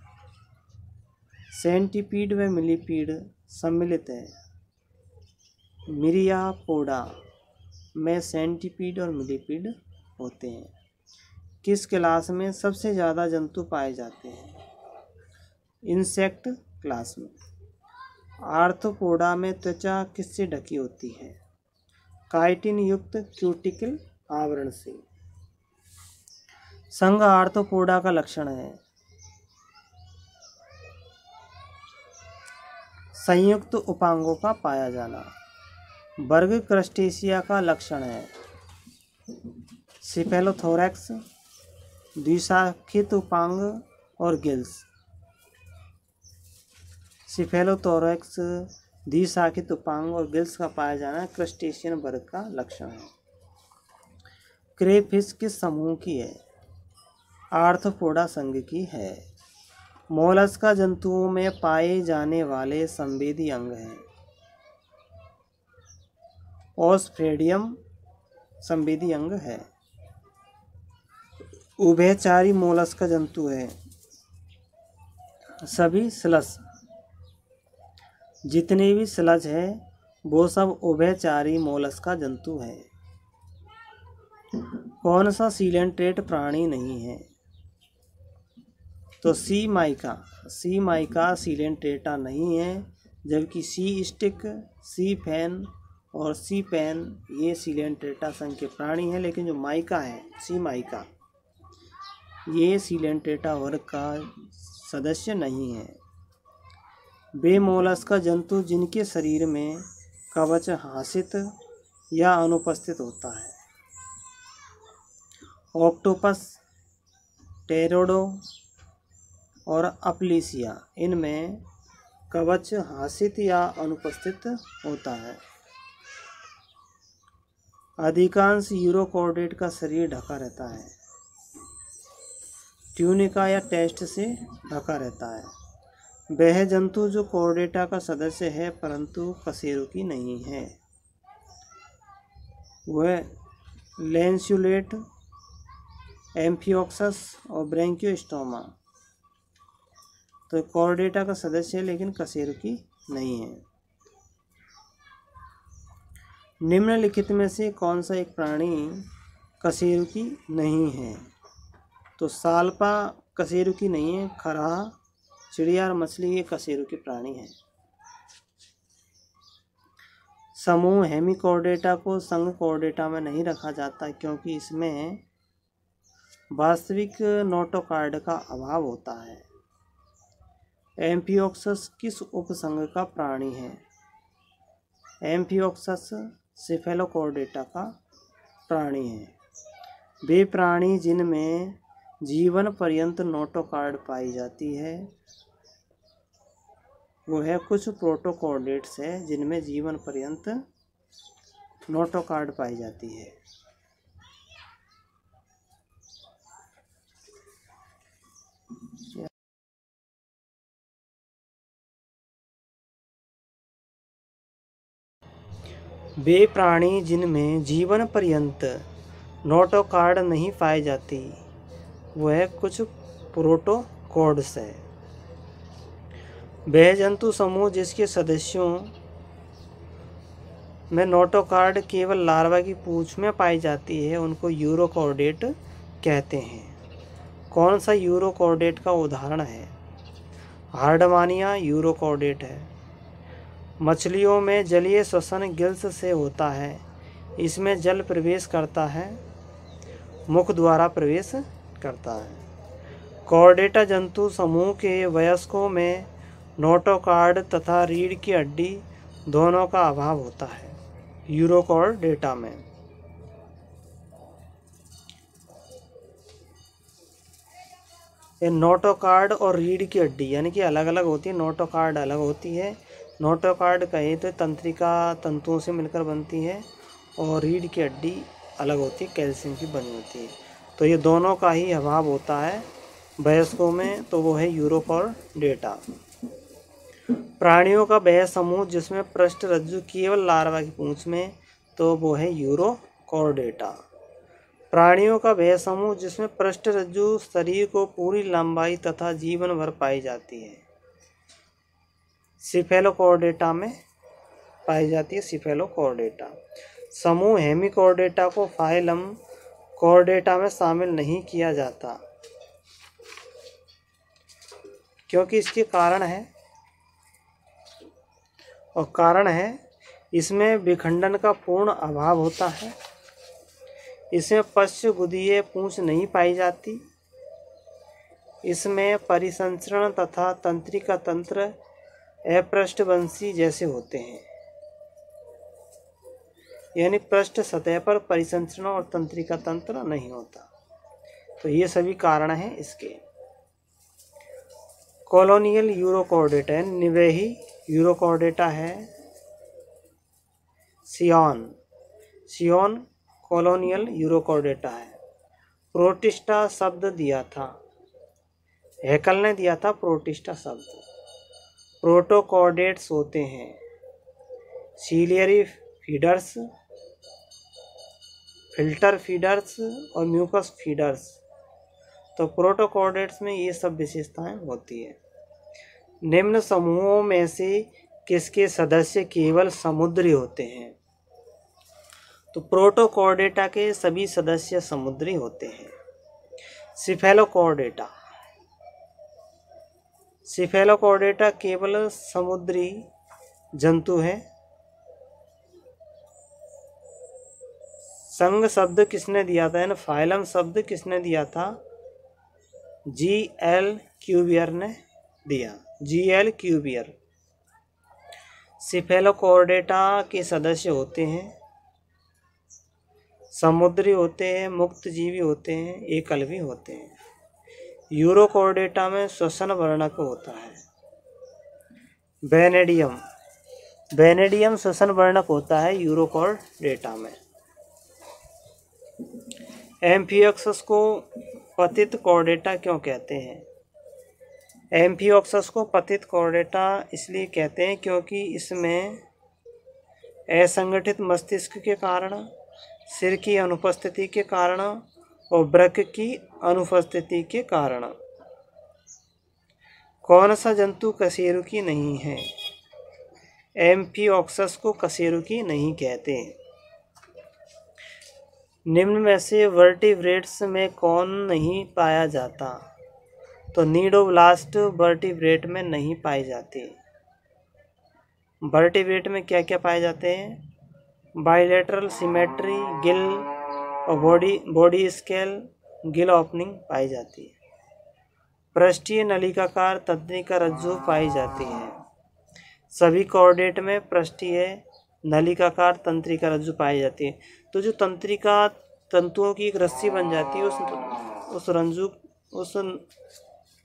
सेंटीपीड व मिलीपीड सम्मिलित है। मिरियापोडा में सेंटीपीड और मिलीपीड होते हैं। किस क्लास में सबसे ज़्यादा जंतु पाए जाते हैं? इंसेक्ट क्लास में। आर्थ्रोपोडा में त्वचा किससे ढकी होती है? काइटिन युक्त क्यूटिकल आवरण से। संघ आर्थ्रोपोडा का लक्षण है संयुक्त उपांगों का पाया जाना। वर्ग क्रस्टेशिया का लक्षण है सिफेलोथोरैक्स, द्विशाखित उपांग और गिल्स। सिफेलोथोरैक्स, द्विशाखित उपांग और गिल्स का पाया जाना क्रस्टेशियन वर्ग का लक्षण है। क्रेफिश किस समूह की है? आर्थ्रोपोडा संघ की है। मोलस्का जंतुओं में पाए जाने वाले संवेदी अंग हैं। ओस्फ्रेडियम संवेदी अंग है। उभयचारी मोलस्का जंतु है। सभी स्लज, जितने भी स्लज है वो सब उभयचारी मोलस्का जंतु है। कौन सा सीलेंट्रेट प्राणी नहीं है? तो सी माइका सीलेंट्रेटा नहीं है, जबकि सी स्टिक, सी फैन और सी पेन ये सीलेंट्रेटा संघ के प्राणी हैं। लेकिन जो माइका है, सी माइका, ये सीलेंट्रेटा वर्ग का सदस्य नहीं है। वे मोलस्क जंतु जिनके शरीर में कवच हासित या अनुपस्थित होता है। ऑक्टोपस, टेरोडो और अपलिसिया, इनमें कवच हासित या अनुपस्थित होता है। अधिकांश यूरोकॉर्डेट का शरीर ढका रहता है, ट्यूनिका या टेस्ट से ढका रहता है। वह जंतु जो कॉर्डेटा का सदस्य है परंतु कशेरुकी नहीं है, वह लैंस्युलेट, एम्फियोक्सस और ब्रैंकियोस्टोमा। तो कॉर्डेटा का सदस्य है लेकिन कशेरुकी नहीं है। निम्नलिखित में से कौन सा एक प्राणी कशेरुकी नहीं है? तो साल्पा कशेरुकी नहीं है, खरहा, चिड़िया और मछली ये कशेरुकी प्राणी हैं। समूह हेमिकॉर्डेटा को संघ कॉर्डेटा में नहीं रखा जाता क्योंकि इसमें वास्तविक नोटोकार्ड का अभाव होता है। एम्फियोक्सस किस उपसंघ का प्राणी है? एम्फियोक्सस सेफेलोकॉर्डेटा का प्राणी है। वे प्राणी जिनमें जीवन पर्यंत नोटोकार्ड पाई जाती है वो है कुछ प्रोटोकॉर्डेट्स है जिनमें जीवन पर्यंत नोटोकार्ड पाई जाती है। वे प्राणी जिनमें जीवन पर्यंत नोटोकार्ड नहीं पाई जाती वह कुछ प्रोटोकॉर्ड्स है। वह जंतु समूह जिसके सदस्यों में नोटोकार्ड केवल लार्वा की पूंछ में पाई जाती है उनको यूरोकॉर्डेट कहते हैं। कौन सा यूरोकॉर्डेट का उदाहरण है? हार्डमानिया यूरोकॉर्डेट है। मछलियों में जलीय श्वसन गिल्स से होता है, इसमें जल प्रवेश करता है, मुख द्वारा प्रवेश करता है। कॉर्डेटा जंतु समूह के वयस्कों में नोटोकार्ड तथा रीढ़ की हड्डी दोनों का अभाव होता है। यूरोकॉर्डेटा में ये नोटोकार्ड और रीढ़ की हड्डी यानी कि अलग अलग होती है। नोटोकार्ड अलग होती है। नोटोकार्ड कहे तो तंत्रिका तंतुओं से मिलकर बनती है और रीढ़ की हड्डी अलग होती है, कैल्शियम की बनी होती है। तो ये दोनों का ही अभाव होता है वयस्कों में, तो वो है यूरोकॉर्डेटा। प्राणियों का वह समूह जिसमें पृष्ठ रज्जु केवल लार्वा की पूंछ में, तो वो है यूरोकॉर्डेटा। प्राणियों का वह समूह जिसमें पृष्ठ रज्जु शरीर को पूरी लंबाई तथा जीवन भर पाई जाती है, सिफेलोकॉर्डेटा में पाई जाती है। सिफेलोकॉर्डेटा समूह हेमिकॉर्डेटा को फाइलम कॉर्डेटा में शामिल नहीं किया जाता क्योंकि इसके कारण है इसमें विखंडन का पूर्ण अभाव होता है। इसमें पश्चगुदीय पूंछ नहीं पाई जाती। इसमें परिसंचरण तथा तंत्रिका तंत्र अपृष्ठवंशी जैसे होते हैं, यानी पृष्ठ सतह पर परिसंचरण और तंत्रिका तंत्र नहीं होता। तो ये सभी कारण हैं इसके। कॉलोनियल यूरोकॉर्डेटा है, निवेही यूरोकॉर्डेटा है। सियोन कॉलोनियल यूरोकॉर्डेटा है। प्रोटिस्टा शब्द दिया था, हैकल ने दिया था प्रोटिस्टा शब्द। प्रोटोकॉर्डेट्स होते हैं सीलियरी फीडर्स, फिल्टर फीडर्स और म्यूकस फीडर्स। तो प्रोटोकॉर्डेट्स में ये सब विशेषताएं होती है। निम्न समूहों में से किसके सदस्य केवल समुद्री होते हैं? तो प्रोटोकॉर्डेटा के सभी सदस्य समुद्री होते हैं। सिफेलोकॉर्डेटा केवल समुद्री जंतु है। संघ शब्द किसने दिया था, यानी फाइलम शब्द किसने दिया था? जी.एल. क्यूवियर ने दिया। जी.एल. क्यूवियर सिफेलोकॉर्डेटा के सदस्य होते हैं, समुद्री होते हैं, मुक्तजीवी होते हैं, एकलवी होते हैं। यूरोकॉर्डेटा में श्वसन वर्णक होता है। वेनेडियम श्वसन वर्णक होता है यूरोकॉर्डेटा में। एम्फियोक्सस को पतित कॉर्डेटा क्यों कहते हैं? एम्फियोक्सस को पतित कॉर्डेटा इसलिए कहते हैं क्योंकि इसमें असंगठित मस्तिष्क के कारण, सिर की अनुपस्थिति के कारण और वृक्क की अनुपस्थिति के कारण। कौन सा जंतु कशेरुकी नहीं है? एम्फियोक्सस को कशेरुकी नहीं कहते। निम्न में से वर्टिब्रेट्स में कौन नहीं पाया जाता? तो नीडोब्लास्ट वर्टिब्रेट में नहीं पाए जाते। वर्टिब्रेट में क्या क्या पाए जाते हैं? बाइलेटरल सिमेट्री, गिल और बॉडी स्केल, गिल ओपनिंग पाई जाती है। पृष्ठीय नलिकाकार तंत्रिका रज्जु पाई जाती है। सभी कॉर्डेट में पृष्ठीय नलिकाकार तंत्रिका रज्जु पाई जाती है। तो जो तंत्रिका तंतुओं की एक रस्सी बन जाती है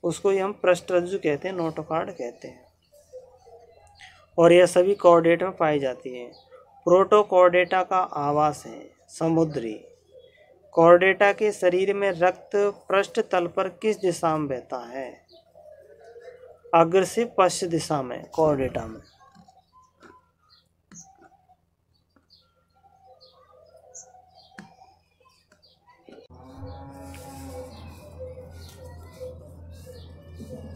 उसको ही हम पृष्ठ रज्जु कहते हैं, नोटोकॉर्ड कहते हैं। और यह सभी कॉर्डेट में पाई जाती है। प्रोटोकॉर्डेटा का आवास है समुद्री। कॉर्डेटा के शरीर में रक्त पृष्ठ तल पर किस दिशा में बहता है? अग्र से पश्चिम दिशा में कॉर्डेटा में।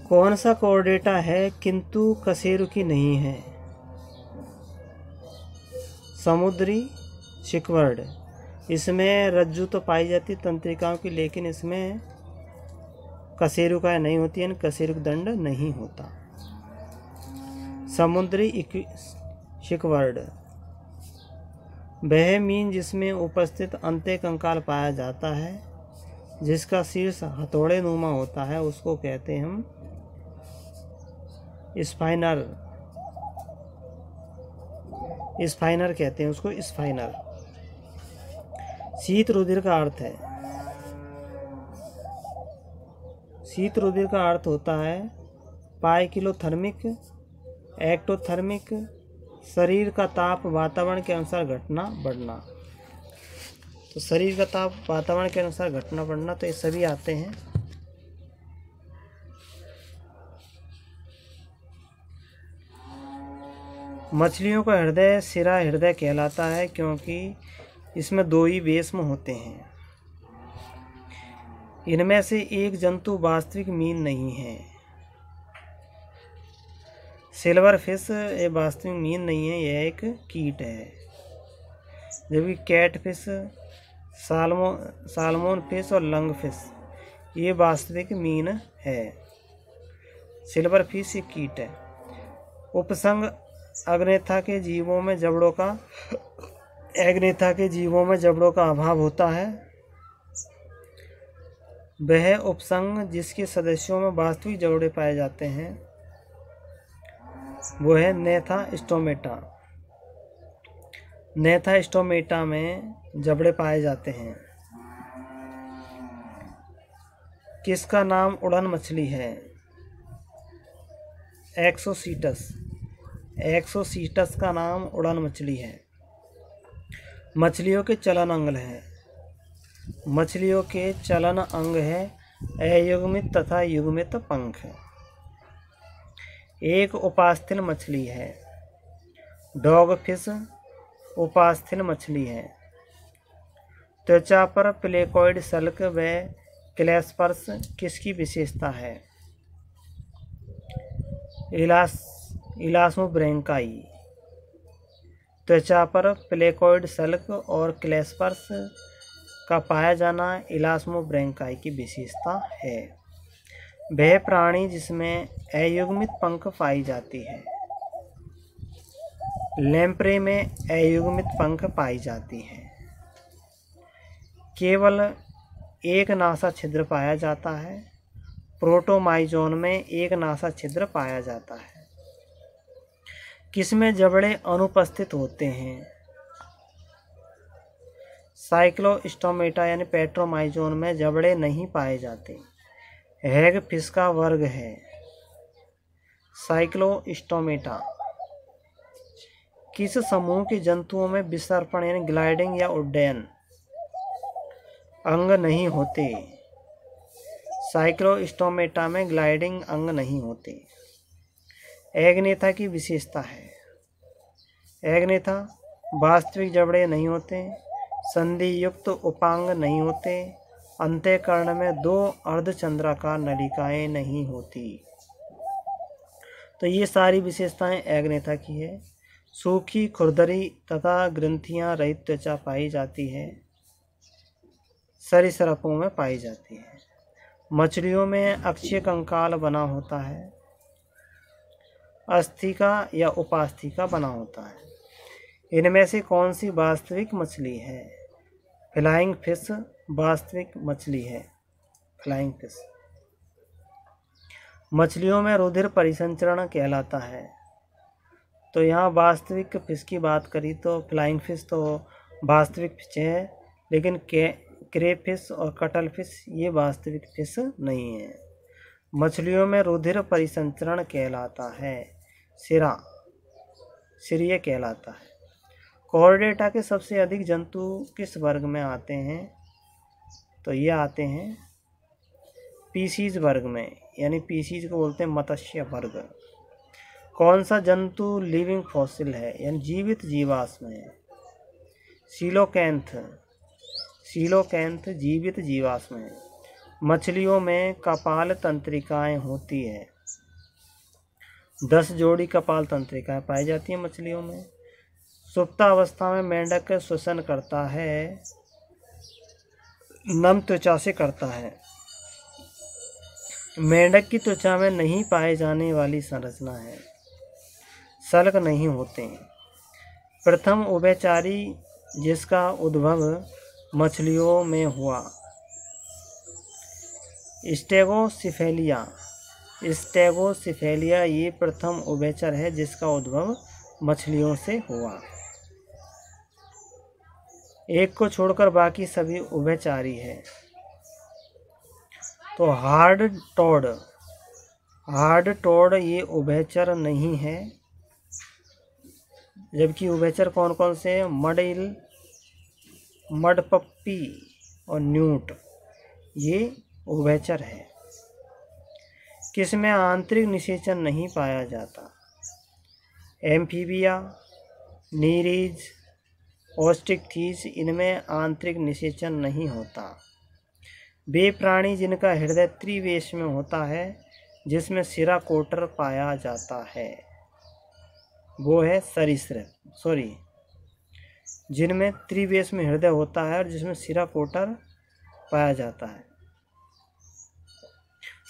कौन सा कॉर्डेटा है किंतु कशेरुकी नहीं है? समुद्री शिकवर्ड। इसमें रज्जु तो पाई जाती तंत्रिकाओं की, लेकिन इसमें कशेरुकाएं नहीं होती हैं, कशेरुक दंड नहीं होता। समुद्री शिकवर्ड वह मीन जिसमें उपस्थित अंत्यकंकाल पाया जाता है, जिसका शीर्ष हथौड़े नुमा होता है, उसको कहते हैं हम स्पाइनर कहते हैं उसको, स्पाइनर। शीत रुधिर का अर्थ है, शीत रुधिर का अर्थ होता है पाइकिलोथर्मिक, एक्टोथर्मिक, शरीर का ताप वातावरण के अनुसार घटना बढ़ना। तो शरीर का ताप वातावरण के अनुसार घटना बढ़ना, तो ये सभी आते हैं। मछलियों का हृदय सिरा हृदय कहलाता है क्योंकि इसमें दो ही बेस्म होते हैं। इनमें से एक जंतु वास्तविक मीन नहीं है। सिल्वर फिश ये वास्तविक मीन नहीं है, यह एक कीट है। जबकि कैट फिश, सालमोन फिश और लंग फिश ये वास्तविक मीन है। सिल्वर फिश ये कीट है। उपसंग अग्नेथा के जीवों में जबड़ों का अभाव होता है। वह उपसंग जिसके सदस्यों में वास्तविक जबड़े पाए जाते हैं वो है नेथा स्टोमेटा। नेथा स्टोमेटा में जबड़े पाए जाते हैं। किसका नाम उड़न मछली है? एक्सोसीटस। एक्सोसीटस का नाम उड़न मछली है। मछलियों के चलन अंग है। मछलियों के चलन अंग है अयुग्मित तथा युग्मित पंख। एक उपास्थल मछली है। डॉग फिश उपास्थल मछली है। त्वचा पर प्लेकोइड सल्क व क्लैस्पर्स किसकी विशेषता है? इलास्मोब्रैंकाई। त्वचा पर प्लेकोइड सल्क और क्लैस्पर्स का पाया जाना इलास्मोब्रैंकाई की विशेषता है। वह प्राणी जिसमें अयुग्मित पंख पाई जाती है। लैम्प्रे में अयुग्मित पंख पाई जाती है। केवल एक नासा छिद्र पाया जाता है। प्रोटोमाइजोन में एक नासा छिद्र पाया जाता है। किसमें जबड़े अनुपस्थित होते हैं? साइक्लोस्टोमेटा यानी पेट्रोमाइजोन में जबड़े नहीं पाए जाते। हैग फिश का वर्ग है साइक्लोस्टोमेटा। किस समूह के जंतुओं में विसर्पण यानी ग्लाइडिंग या उड्डयन अंग नहीं होते? साइक्लोस्टोमेटा में ग्लाइडिंग अंग नहीं होते। एगनेथा की विशेषता है। एगनेथा वास्तविक जबड़े नहीं होते, संधि युक्त उपांग नहीं होते, अंतःकरण में 2 अर्धचंद्राकार नलिकाएं नहीं होती। तो ये सारी विशेषताएं एगनेथा की है। सूखी, खुरदरी तथा ग्रंथियां रहित त्वचा पाई जाती है। सरीसृपों में पाई जाती है। मछलियों में अक्षीय कंकाल बना होता है। अस्थिका या उपास्थिका बना होता है। इनमें से कौन सी वास्तविक मछली है? फ्लाइंग फिश वास्तविक मछली है। Flying fish. मछलियों में रुधिर परिसंचरण कहलाता है। तो यहाँ वास्तविक फिश की बात करी तो फ्लाइंग फिश तो वास्तविक फिश है, लेकिन क्रेफिश और कटल फिश ये वास्तविक फिश नहीं है। मछलियों में रुधिर परिसंचरण कहलाता है। सिरीय कहलाता है। कॉर्डेटा के सबसे अधिक जंतु किस वर्ग में आते हैं? तो ये आते हैं पीसीज वर्ग में, यानी पीसीज को बोलते हैं मत्स्य वर्ग। कौन सा जंतु लिविंग फॉसिल है यानी जीवित जीवाश्म है? सीलोकैंथ जीवित जीवाश्म है। मछलियों में कपाल तंत्रिकाएं होती है। 10 जोड़ी कपाल तंत्रिकाएं पाई जाती हैं मछलियों में। सुप्तावस्था में मेंढक श्वसन करता है, नम त्वचा से करता है। मेंढक की त्वचा में नहीं पाए जाने वाली संरचना है। सल्क नहीं होते। प्रथम उभयचारी जिसका उद्भव मछलियों में हुआ? स्टेगोसिफेलिया ये प्रथम उभयचर है जिसका उद्भव मछलियों से हुआ। एक को छोड़कर बाकी सभी उभयचारी है। तो हार्ड टोड ये उभयचर नहीं है। जबकि उभयचर कौन कौन से हैं? मडइल, मडपप्पी और न्यूट ये उभयचर है। किसमें आंतरिक निषेचन नहीं पाया जाता? एम्फीबिया, नीरीज, ऑस्ट्रिकथीस इनमें आंतरिक निषेचन नहीं होता। वे प्राणी जिनका हृदय त्रिवेश में होता है जिसमें सिरा कोटर पाया जाता है वो है सरीसृप। जिनमें त्रिवेश में हृदय होता है और जिसमें सिरा कोटर पाया जाता है।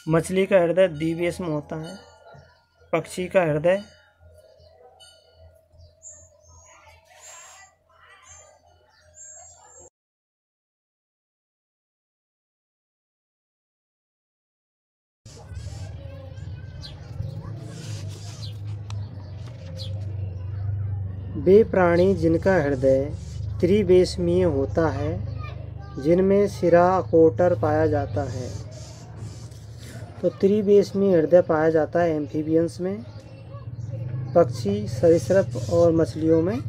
मछली का हृदय द्विवेश में होता है। पक्षी का हृदय वे प्राणी जिनका हृदय त्रिवेशमीय होता है जिनमें सिरा कोटर पाया जाता है। तो त्रिवेशमीय हृदय पाया जाता है एम्फीबियंस में। पक्षी, सरीसृप और मछलियों में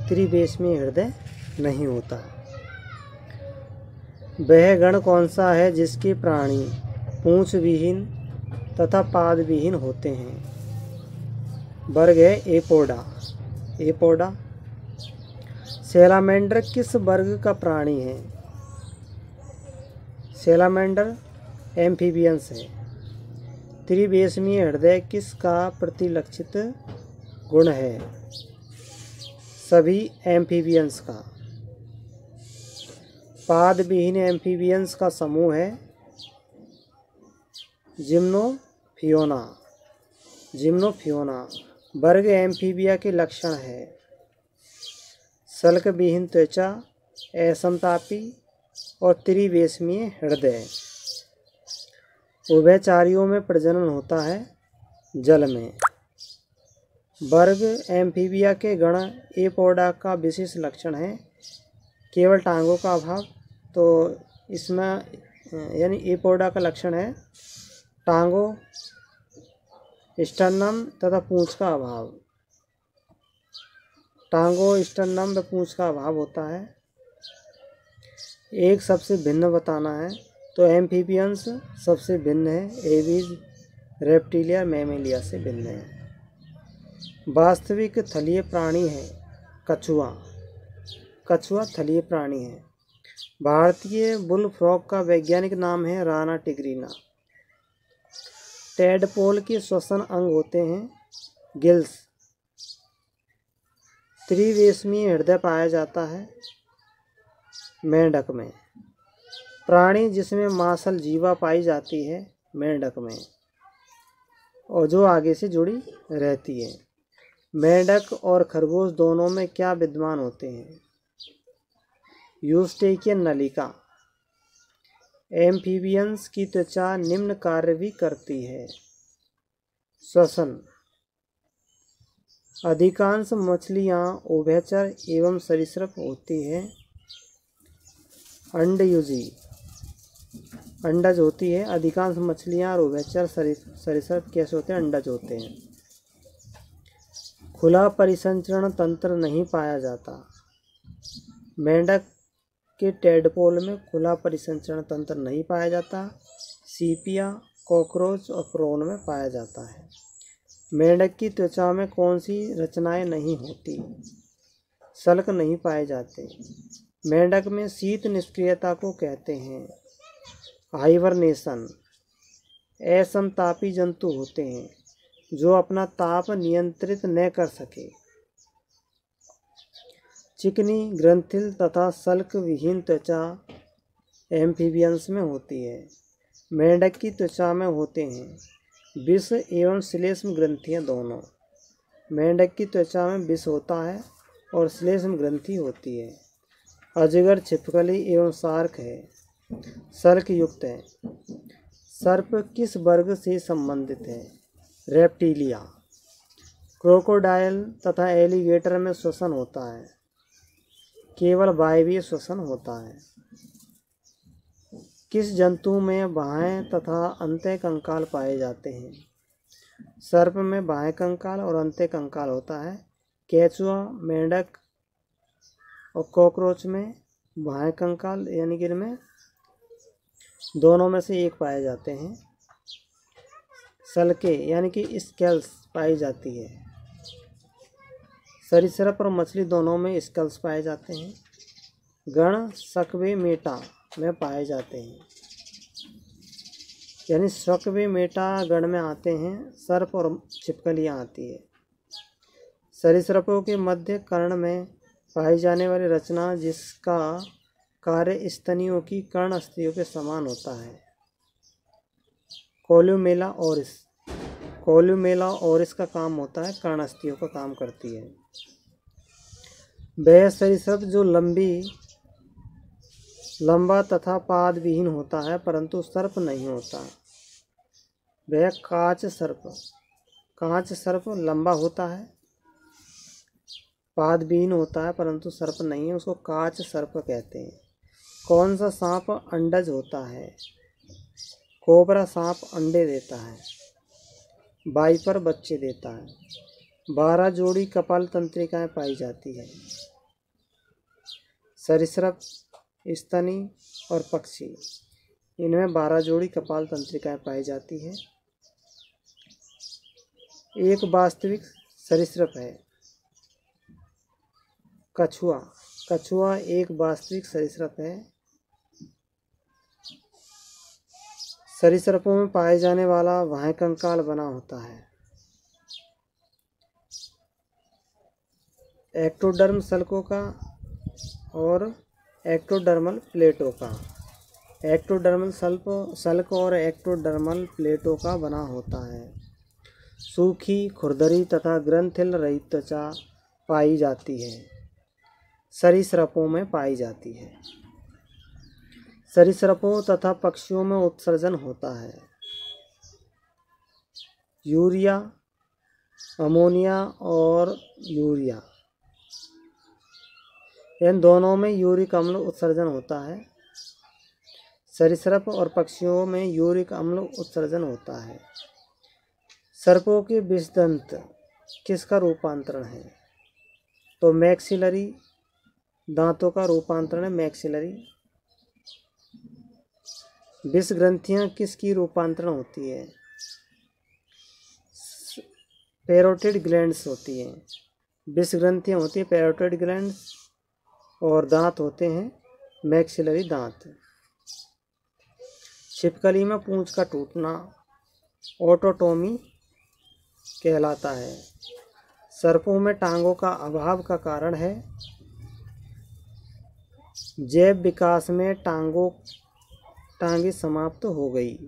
त्रिवेशमीय हृदय नहीं होता। वह गण कौन सा है जिसके प्राणी पूंछ विहीन तथा पाद विहीन होते हैं? वर्ग है एपोडा। सैलामेंडर किस वर्ग का प्राणी है? सैलामेंडर एम्फीबियंस है। त्रिवेशमीय हृदय किसका प्रतिलक्षित गुण है? सभी एम्फीबियंस का। पाद विहीन एम्फीबियंस का समूह है जिम्नोफियोना। वर्ग एम्फीबिया के लक्षण है सल्क विहीन त्वचा, असमतापी और त्रिवेशमीय हृदय। उभयचारियों में प्रजनन होता है जल में। वर्ग एम्फीबिया के गण एपोडा का विशेष लक्षण है केवल टांगों का अभाव। तो इसमें यानी एपोडा का लक्षण है टांगों, स्टर्नम तथा पूंछ का अभाव। टांगों, स्टर्नम व पूंछ का अभाव होता है। एक सबसे भिन्न बताना है तो एम्फीबियंस सबसे भिन्न है, एवीज, रेप्टिलिया, मैमेलिया से भिन्न है। वास्तविक थलीय प्राणी है कछुआ। कछुआ थलीय प्राणी है। भारतीय बुल फ्रॉग का वैज्ञानिक नाम है राना टिग्रिना। टेडपोल के श्वसन अंग होते हैं गिल्स। त्रिवेशमीय हृदय पाया जाता है मेंढक में। प्राणी जिसमें मांसल जीवा पाई जाती है मेंढक में, और जो आगे से जुड़ी रहती है। मेंढक और खरगोश दोनों में क्या विद्यमान होते हैं? यूस्टेकियन नलिका। एम्फीबियंस की त्वचा निम्न कार्य भी करती है। श्वसन। अधिकांश मछलियां उभयचर एवं सरीसृप होती है। अंडयुजी, अंडज होती है। अधिकांश मछलियां और उभयचर सरीसृप कैसे होते हैं? अंडज होते हैं। खुला परिसंचरण तंत्र नहीं पाया जाता। मेंढक के टेडपोल में खुला परिसंचरण तंत्र नहीं पाया जाता। सीपिया, कॉकरोच और प्रोन में पाया जाता है। मेंढक की त्वचा में कौन सी रचनाएं नहीं होती? सल्क नहीं पाए जाते। मेंढक में शीत निष्क्रियता को कहते हैं हाइबरनेशन। असमतापी जंतु होते हैं जो अपना ताप नियंत्रित न कर सके। चिकनी, ग्रंथिल तथा सल्क विहीन त्वचा एम्फीबियंस में होती है। मेंढक की त्वचा में होते हैं विष एवं श्लेष्म ग्रंथियां दोनों। मेंढक की त्वचा में विष होता है और श्लेष्म ग्रंथि होती है। अजगर छिपकली एवं शार्क है, सल्क युक्त है। सर्प किस वर्ग से संबंधित है? रेप्टिलिया। क्रोकोडाइल तथा एलिगेटर में श्वसन होता है, केवल वायवीय श्वसन होता है। किस जंतु में बाहें तथा अंत्य कंकाल पाए जाते हैं? सर्प में बाहें कंकाल और अंत्य कंकाल होता है। केचुआ, मेंढक और कॉकरोच में बाहें कंकाल यानी कि इनमें दोनों में से एक पाए जाते हैं। सल्के यानी कि स्केल्स पाई जाती है। सरीसृप और मछली दोनों में स्केल्स पाए जाते हैं। गण सकवे मेटा में पाए जाते हैं, यानी सकवे मेटा गण में आते हैं। सर्प और छिपकलियाँ आती है। सरीसृपों के मध्य कर्ण में पाई जाने वाली रचना जिसका कार्य स्तनियों की कर्ण अस्थियों के समान होता है कोल्यूमेला ओरिस। कोल्यूमेला ओरिस का काम होता है कर्ण अस्थियों का काम करती है। वह सरीसृप जो लंबा तथा पाद विहीन होता है परंतु सर्प नहीं होता, वह काच सर्प। कांच सर्प लंबा होता है, पाद विहीन होता है परंतु सर्प नहीं है, उसको काच सर्प कहते हैं। कौन सा सांप अंडज होता है? कोबरा सांप अंडे देता है। वाइपर बच्चे देता है। 12 जोड़ी कपाल तंत्रिकाएं पाई जाती है। सरीसृप, स्तनी और पक्षी, इनमें 12 जोड़ी कपाल तंत्रिकाएं पाई जाती है। एक वास्तविक सरीसृप है कछुआ। कछुआ एक वास्तविक सरीसृप है। सरीसृपों में पाए जाने वाला बाह्य कंकाल बना होता है एक्टोडर्म सल्कों का और एक्टोडर्मल प्लेटों का। एक्टोडर्मल सल्क और एक्टोडर्मल प्लेटों का बना होता है। सूखी, खुरदरी तथा ग्रंथिल रहित त्वचा पाई जाती है। सरीसृपों में पाई जाती है। सरीसृपों तथा पक्षियों में उत्सर्जन होता है यूरिया, अमोनिया और यूरिया, इन दोनों में यूरिक अम्ल उत्सर्जन होता है। सरीसृप और पक्षियों में यूरिक अम्ल उत्सर्जन होता है। सर्पों के विषदंत किसका रूपांतरण है? तो मैक्सिलरी, दांतों का रूपांतरण है मैक्सिलरी। विष ग्रंथियां किसकी रूपांतरण होती है? पैरोटिड ग्लैंड्स होती हैं। विष ग्रंथियां होती है पैरोटिड ग्लैंड्स, और दांत होते हैं मैक्सिलरी दांत। छिपकली में पूंछ का टूटना ऑटोटोमी कहलाता है। सर्पों में टांगों का अभाव का कारण है जैव विकास में टांगे समाप्त हो गई।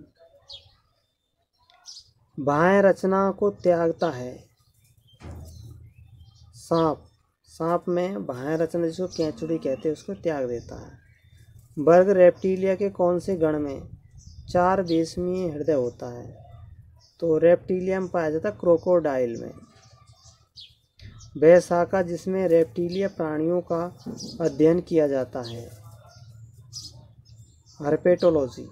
बाह्य रचना को त्यागता है सांप में बाह्य रचना जिसको केंचुड़ी कहते हैं उसको त्याग देता है। वर्ग रेप्टिलिया के कौन से गण में 4 बेसमीय हृदय होता है? तो रेप्टिलिया में पाया जाता है क्रोकोडाइल में। वह शाखा जिसमें रेप्टिलिया प्राणियों का अध्ययन किया जाता है हर्पेटोलॉजी।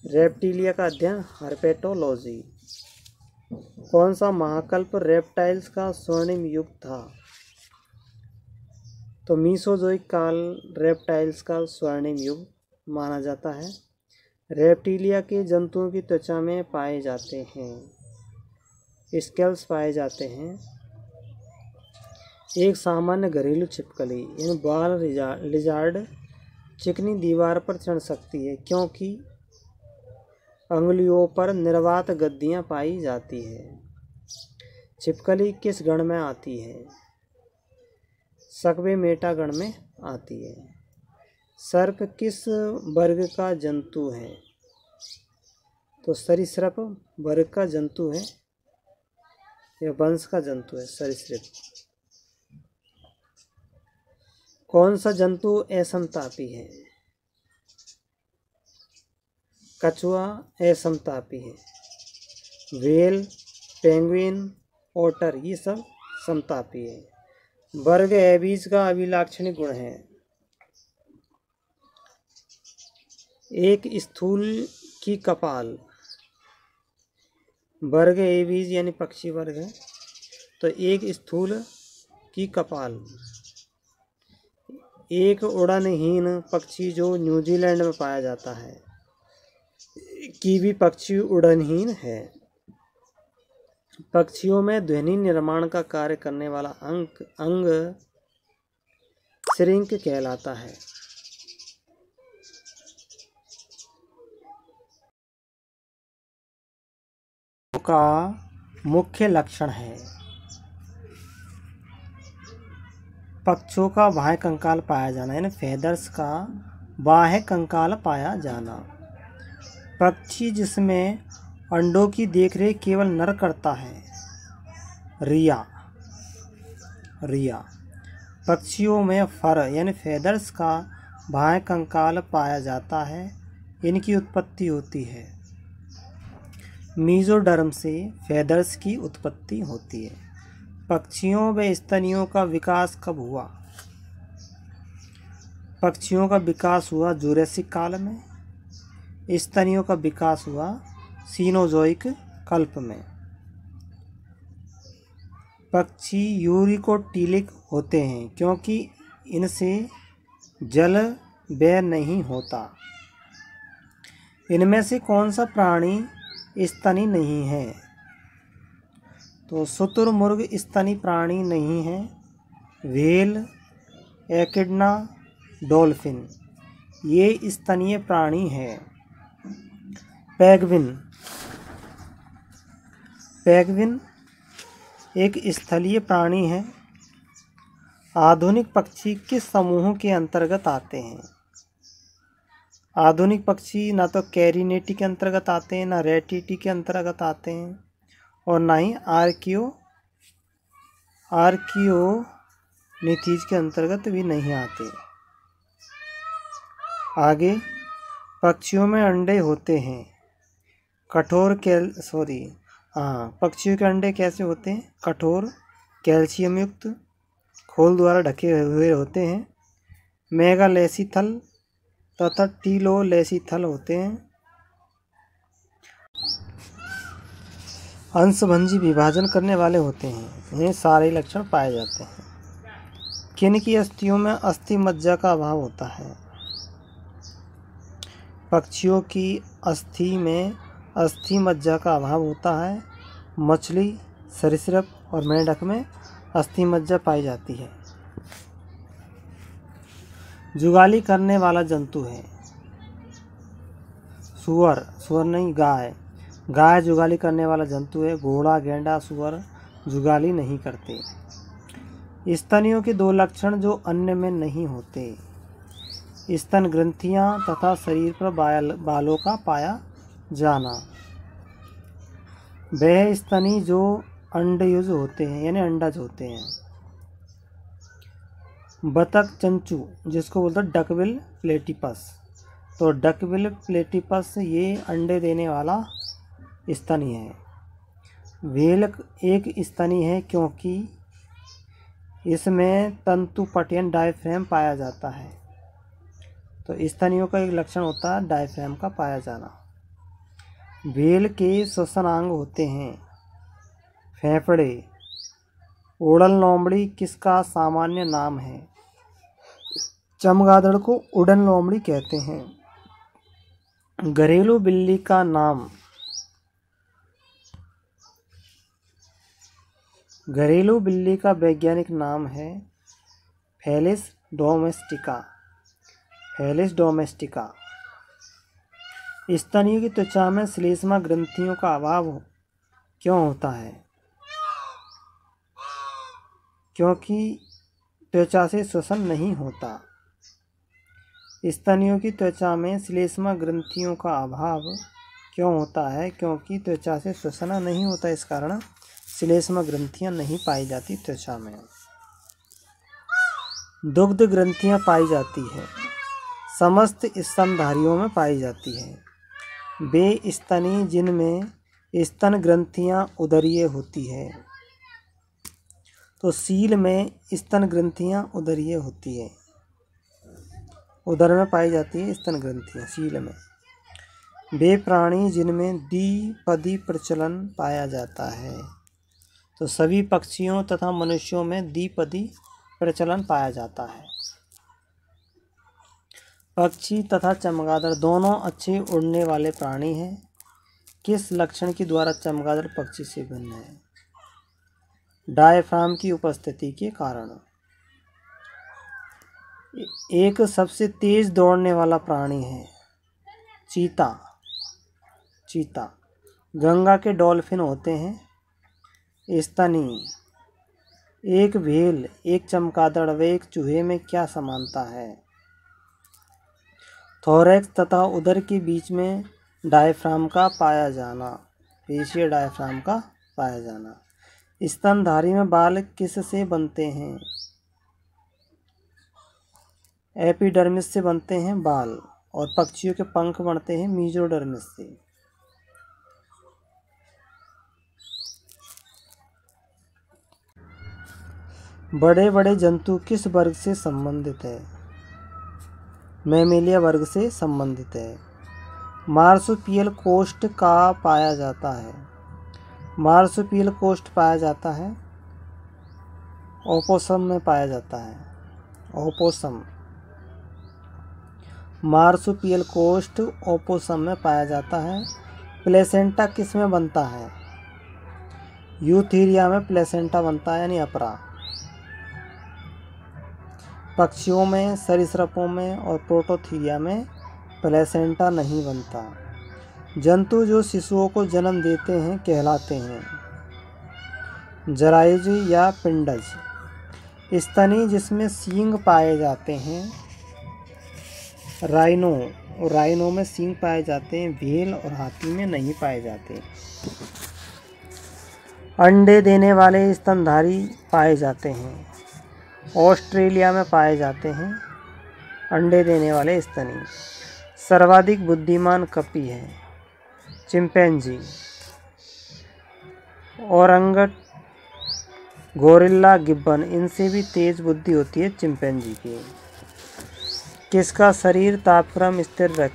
रेप्टिलिया का अध्ययन हर्पेटोलॉजी। कौन सा महाकल्प रेप्टाइल्स का स्वर्णिम युग था? तो मीसोजोइक काल रेप्टाइल्स का स्वर्णिम युग माना जाता है। रेप्टिलिया के जंतुओं की त्वचा में पाए जाते हैं स्केल्स पाए जाते हैं। एक सामान्य घरेलू छिपकली इन बाल लिजार्ड चिकनी दीवार पर चढ़ सकती है क्योंकि अंगुलियों पर निर्वात गद्दियां पाई जाती है। छिपकली किस गण में आती है? सक्वे मेटा गण में आती है। सर्प किस वर्ग का जंतु है? तो सरीसृप वर्ग का जंतु है या वंश का जंतु है सरीसृप। कौन सा जंतु असमतापी है? कछुआ असमतापी है। व्हेल, पेंगुइन, ओटर ये सब समतापी है। वर्ग एबीज का अभिलाक्षणिक गुण है एक स्थूल की कपाल। वर्ग एबीज यानी पक्षी वर्ग है तो एक स्थूल की कपाल। एक उड़नहीन पक्षी जो न्यूजीलैंड में पाया जाता है कीवी पक्षी उड़नहीन है। पक्षियों में ध्वनि निर्माण का कार्य करने वाला अंग श्रिंक कहलाता है। का मुख्य लक्षण है पक्षियों का बाह्य कंकाल पाया जाना यानी फेदर्स का बाह्य कंकाल पाया जाना। पक्षी जिसमें अंडों की देखरेख केवल नर करता है रिया। पक्षियों में फर यानी फेदर्स का बाह्य कंकाल पाया जाता है। इनकी उत्पत्ति होती है मीजोडर्म से फेदर्स की उत्पत्ति होती है। पक्षियों व स्तनियों का विकास कब हुआ? पक्षियों का विकास हुआ जूरासिक काल में। स्तनियों का विकास हुआ सीनोजोइक कल्प में। पक्षी यूरिकोटिलिक होते हैं क्योंकि इनसे जल व्यय नहीं होता। इनमें से कौन सा प्राणी स्तनी नहीं है? तो शुतुरमुर्ग स्तनी प्राणी नहीं है। व्हेल, एकिडना, डॉल्फिन ये स्तनीय प्राणी है। पेंगुइन एक स्थलीय प्राणी है। आधुनिक पक्षी किस समूह के अंतर्गत आते हैं? आधुनिक पक्षी ना तो कैरिनेटी के अंतर्गत आते हैं, ना रेटिटी के अंतर्गत आते हैं और ना ही आर्कियोनिथीज के अंतर्गत भी नहीं आते। आगे पक्षियों में अंडे होते हैं हाँ, पक्षियों के अंडे कैसे होते हैं? कठोर, कैल्शियम युक्त, खोल द्वारा ढके हुए होते हैं। मेगालेसीथल तथा टीलोलेसीथल होते हैं। अंशभंजी विभाजन करने वाले होते हैं। ये सारे लक्षण पाए जाते हैं। किन की अस्थियों में अस्थि मज्जा का अभाव होता है? पक्षियों की अस्थि में अस्थि मज्जा का अभाव होता है। मछली, सरीसृप और मेंढक में अस्थि मज्जा पाई जाती है। जुगाली करने वाला जंतु है। सुअर नहीं, गाय। गाय जुगाली करने वाला जंतु है। घोड़ा, गेंडा, सुअर जुगाली नहीं करते। स्तनियों के 2 लक्षण जो अन्य में नहीं होते: स्तन ग्रंथियां तथा शरीर पर बालों का पाया जाना। वह स्तनी जो अंडयुज होते हैं, यानी अंडज होते हैं। बतख चंचू, जिसको बोलते हैं डकबिल प्लेटिपस। तो डकबिल प्लेटिपस ये अंडे देने वाला स्तनी है। व्हेल एक स्तनी है क्योंकि इसमें तंतुपटयन डायफ्राम पाया जाता है। तो स्तनियों का एक लक्षण होता है डायफ्राम का पाया जाना। व्हेल के श्वसनांग होते हैं फेफड़े। उड़न लोमड़ी किसका सामान्य नाम है? चमगादड़ को उड़न लोमड़ी कहते हैं। घरेलू बिल्ली का नाम? घरेलू बिल्ली का वैज्ञानिक नाम है फेलिस डोमेस्टिका। Felis domestica. स्तनियों की त्वचा में श्लेष्मा ग्रंथियों का अभाव क्यों होता है? क्योंकि त्वचा से श्वसन नहीं होता। स्तनियों की त्वचा में श्लेष्मा ग्रंथियों का अभाव क्यों होता है? क्योंकि त्वचा से श्वसन नहीं होता, इस कारण श्लेष्मा ग्रंथियां नहीं पाई जाती त्वचा में। दुग्ध ग्रंथियां पाई जाती है। समस्त स्तनधारियों में पाई जाती है। वे स्तनी जिनमें स्तन ग्रंथियां उदरीय होती है। तो सील में स्तन ग्रंथियां उदरीय होती है। उदर में पाई जाती है स्तन ग्रंथियां सील में। वे प्राणी जिनमें द्विपदी प्रचलन पाया जाता है। तो सभी पक्षियों तथा मनुष्यों में द्विपदी प्रचलन पाया जाता है। पक्षी तथा चमगादड़ दोनों अच्छे उड़ने वाले प्राणी हैं। किस लक्षण के द्वारा चमगादड़ पक्षी से भिन्न है? डायफ्राम की उपस्थिति के कारण। एक सबसे तेज दौड़ने वाला प्राणी है चीता। चीता। गंगा के डॉल्फिन होते हैं स्तनी। एक व्हेल, एक चमगादड़ व एक चूहे में क्या समानता है? थोरैक्स तथा उदर के बीच में डायफ्राम का पाया जाना। पेशीय डायफ्राम का पाया जाना। स्तनधारी में बाल किस से बनते हैं? एपिडर्मिस से बनते हैं बाल। और पक्षियों के पंख बनते हैं मीजोडर्मिस से। बड़े बड़े जंतु किस वर्ग से संबंधित है? मैमेलिया वर्ग से संबंधित है। मार्सुपियल कोष्ठ का पाया जाता है। मार्सुपियल कोष्ठ पाया जाता है ओपोसम में पाया जाता है। ओपोसम। मार्सुपियल कोष्ठ ओपोसम में पाया जाता है। प्लेसेंटा किस में बनता है? यूथीरिया में प्लेसेंटा बनता है, यानी अपरा। पक्षियों में, सरीसृपों में और प्रोटोथीरिया में प्लेसेंटा नहीं बनता। जंतु जो शिशुओं को जन्म देते हैं कहलाते हैं जरायुज या पिंडज। स्तनी जिसमें सींग पाए जाते हैं राइनो। और राइनो में सींग पाए जाते हैं। व्हेल और हाथी में नहीं पाए जाते। अंडे देने वाले स्तनधारी पाए जाते हैं। ऑस्ट्रेलिया में पाए जाते हैं अंडे देने वाले स्तनी। सर्वाधिक बुद्धिमान कपी है चिंपैंजी। औरंगट, गोरिल्ला, गिब्बन, इनसे भी तेज बुद्धि होती है चिंपैंजी की। किसका शरीर तापक्रम स्थिर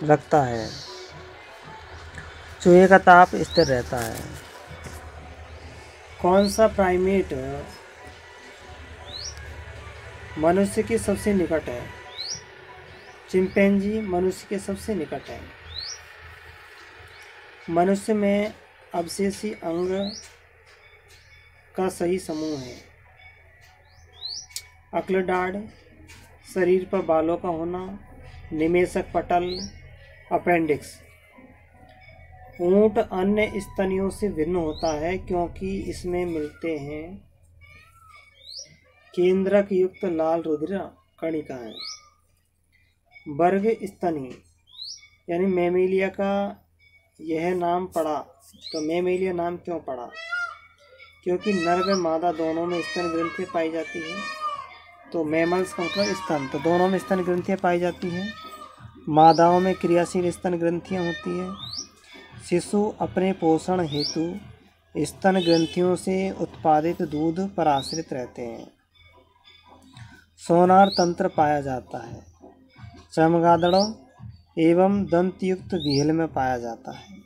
रखता है? चूहे का ताप स्थिर रहता है। कौन सा प्राइमेट मनुष्य के सबसे निकट है? चिंपैंजी मनुष्य के सबसे निकट है। मनुष्य में अवशेषी अंग का सही समूह है। अक्लडाड, शरीर पर बालों का होना, निमेषक पटल, अपेंडिक्स। ऊंट अन्य स्तनियों से भिन्न होता है क्योंकि इसमें मिलते हैं केंद्रक युक्त लाल रुधिर कणिकाएं। वर्ग स्तनी यानी मैमेलिया का यह नाम पड़ा, तो मैमेलिया नाम क्यों पड़ा? क्योंकि नर व मादा दोनों में स्तन ग्रंथियां पाई जाती है। तो मैमल्स का मतलब स्तन, तो दोनों में स्तन ग्रंथियां पाई जाती हैं। मादाओं में क्रियाशील स्तन ग्रंथियां होती है। शिशु अपने पोषण हेतु स्तन ग्रंथियों से उत्पादित दूध पर आश्रित रहते हैं। सोनार तंत्र पाया जाता है। चमगादड़ों एवं दंतयुक्त व्हेल में पाया जाता है।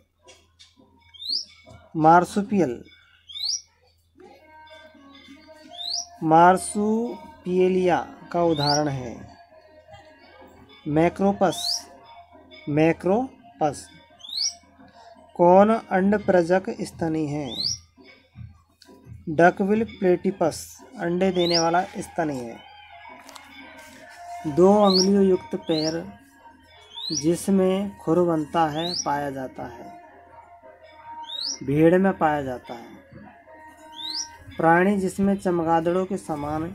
मार्सुपियलिया का उदाहरण है मैक्रोपस। कौन अंडप्रजक स्तनी है? डकविल प्लेटिपस अंडे देने वाला स्तनी है। 2 अंगुलियों युक्त पैर जिसमें खुर बनता है पाया जाता है। भेड़ में पाया जाता है। प्राणी जिसमें चमगादड़ों के समान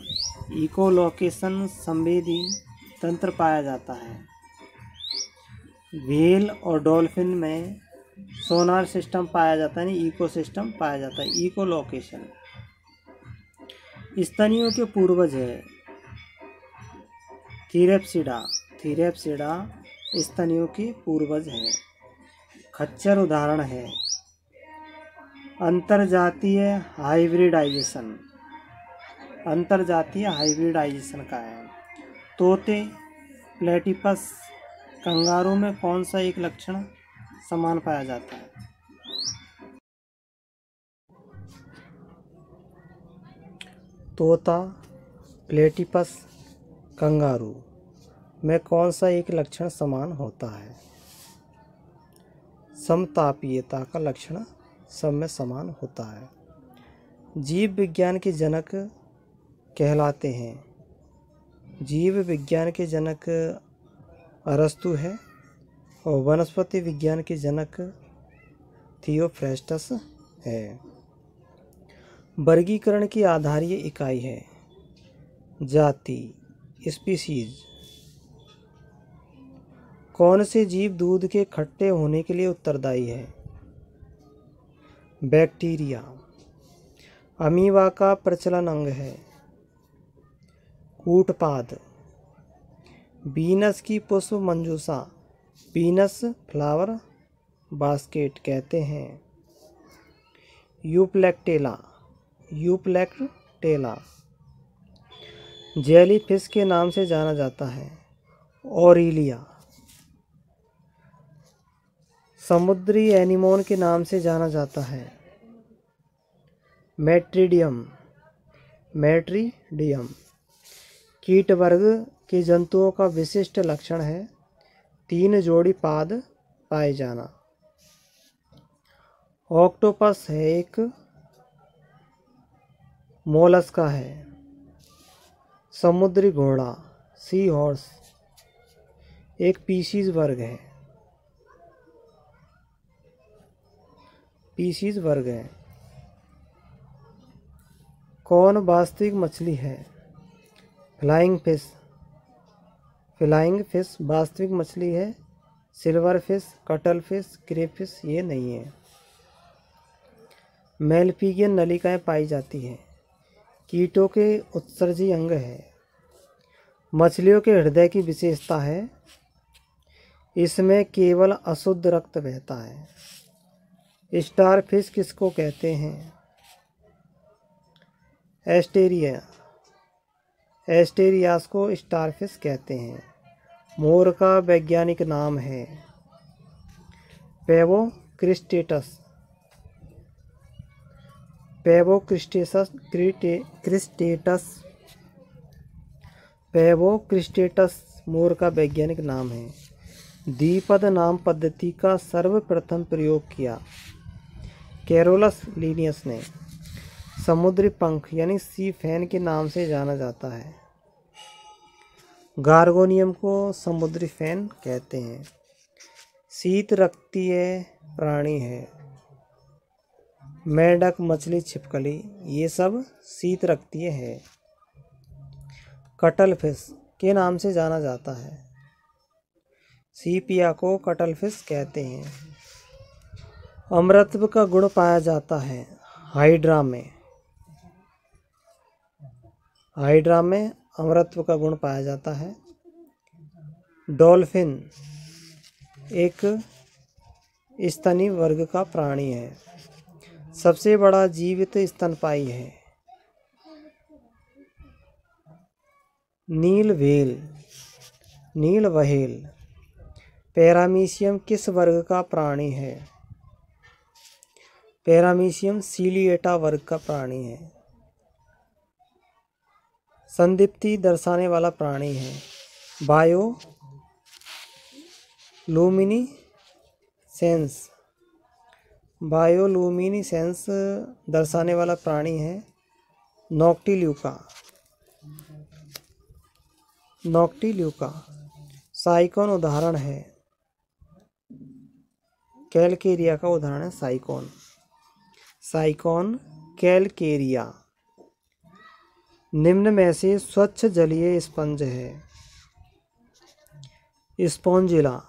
इकोलोकेशन संवेदी तंत्र पाया जाता है। व्हेल और डॉल्फिन में सोनार सिस्टम पाया जाता है, इको सिस्टम पाया जाता है, इकोलोकेशन। स्तनियों के पूर्वज है थीरेप्सिडा स्तनियों के पूर्वज है। खच्चर उदाहरण है। अंतरजातीय हाइब्रिडाइजेशन का है। तोते, प्लेटिपस, कंगारू में कौन सा एक लक्षण समान पाया जाता है? तोता, प्लेटिपस, कंगारू में कौन सा एक लक्षण समान होता है? समतापीयता का लक्षण सब में समान होता है। जीव विज्ञान के जनक कहलाते हैं। जीव विज्ञान के जनक अरस्तु है और वनस्पति विज्ञान के जनक थियोफ्रेस्टस है। वर्गीकरण की आधारीय इकाई है जाति, स्पीशीज। कौन से जीव दूध के खट्टे होने के लिए उत्तरदायी है? बैक्टीरिया। अमीबा का प्रचलन अंग है। कूटपाद। वीनस की पुष्प मंजूषा वीनस फ्लावर बास्केट कहते हैं। यूप्लेक्टेला जेली फिश के नाम से जाना जाता है। ऑरिलिया। समुद्री एनीमोन के नाम से जाना जाता है। मैट्रिडियम। कीट वर्ग के जंतुओं का विशिष्ट लक्षण है 3 जोड़ी पाद पाए जाना। ऑक्टोपस है एक मोलस्का है। समुद्री घोड़ा सी हॉर्स एक पीसीज वर्ग है। कौन वास्तविक मछली है? फ्लाइंग फिश वास्तविक मछली है। Silver fish, cuttle fish, crayfish ये नहीं है। मेलपिगियन नलिकाएं पाई जाती हैं। कीटों के उत्सर्जी अंग है। मछलियों के हृदय की विशेषता है इसमें केवल अशुद्ध रक्त बहता है। स्टार फिश किसको कहते हैं? एस्टेरिया, एस्टेरियास को स्टार फिश कहते हैं। मोर का वैज्ञानिक नाम है पेवोक्रिस्टेटस, पेवोक्रिस्टेटस, पेवोक्रिस्टेटस मोर का वैज्ञानिक नाम है। द्विपद नाम पद्धति का सर्वप्रथम प्रयोग किया कैरोलस लीनियस ने। समुद्री पंख यानी सी फैन के नाम से जाना जाता है। गार्गोनियम को समुद्री फैन कहते हैं। शीत रक्तीय प्राणी है। मेंढक, मछली, छिपकली ये सब शीत रक्तीय है। कटल फिश के नाम से जाना जाता है। सीपिया को कटल फिश कहते हैं। अमृतत्व का गुण पाया जाता है हाइड्रा में। हाइड्रा में अमृतत्व का गुण पाया जाता है। डॉल्फिन एक स्तनी वर्ग का प्राणी है। सबसे बड़ा जीवित स्तनपायी है। नील व्हेल, नील व्हेल। पैरामीशियम किस वर्ग का प्राणी है? पैरामीशियम सीलिएटा वर्ग का प्राणी है। संदीप्ति दर्शाने वाला प्राणी है। बायोलुमिनिसेंस, बायोलुमिनिसेंस दर्शाने वाला प्राणी है नॉक्टिल्यूका, नॉक्टिल्यूका। साइकोन उदाहरण है, कैलकेरिया का उदाहरण है साइकोन, साइकोन कैलकेरिया। निम्न में से स्वच्छ जलीय स्पंज है। स्पॉन्जिला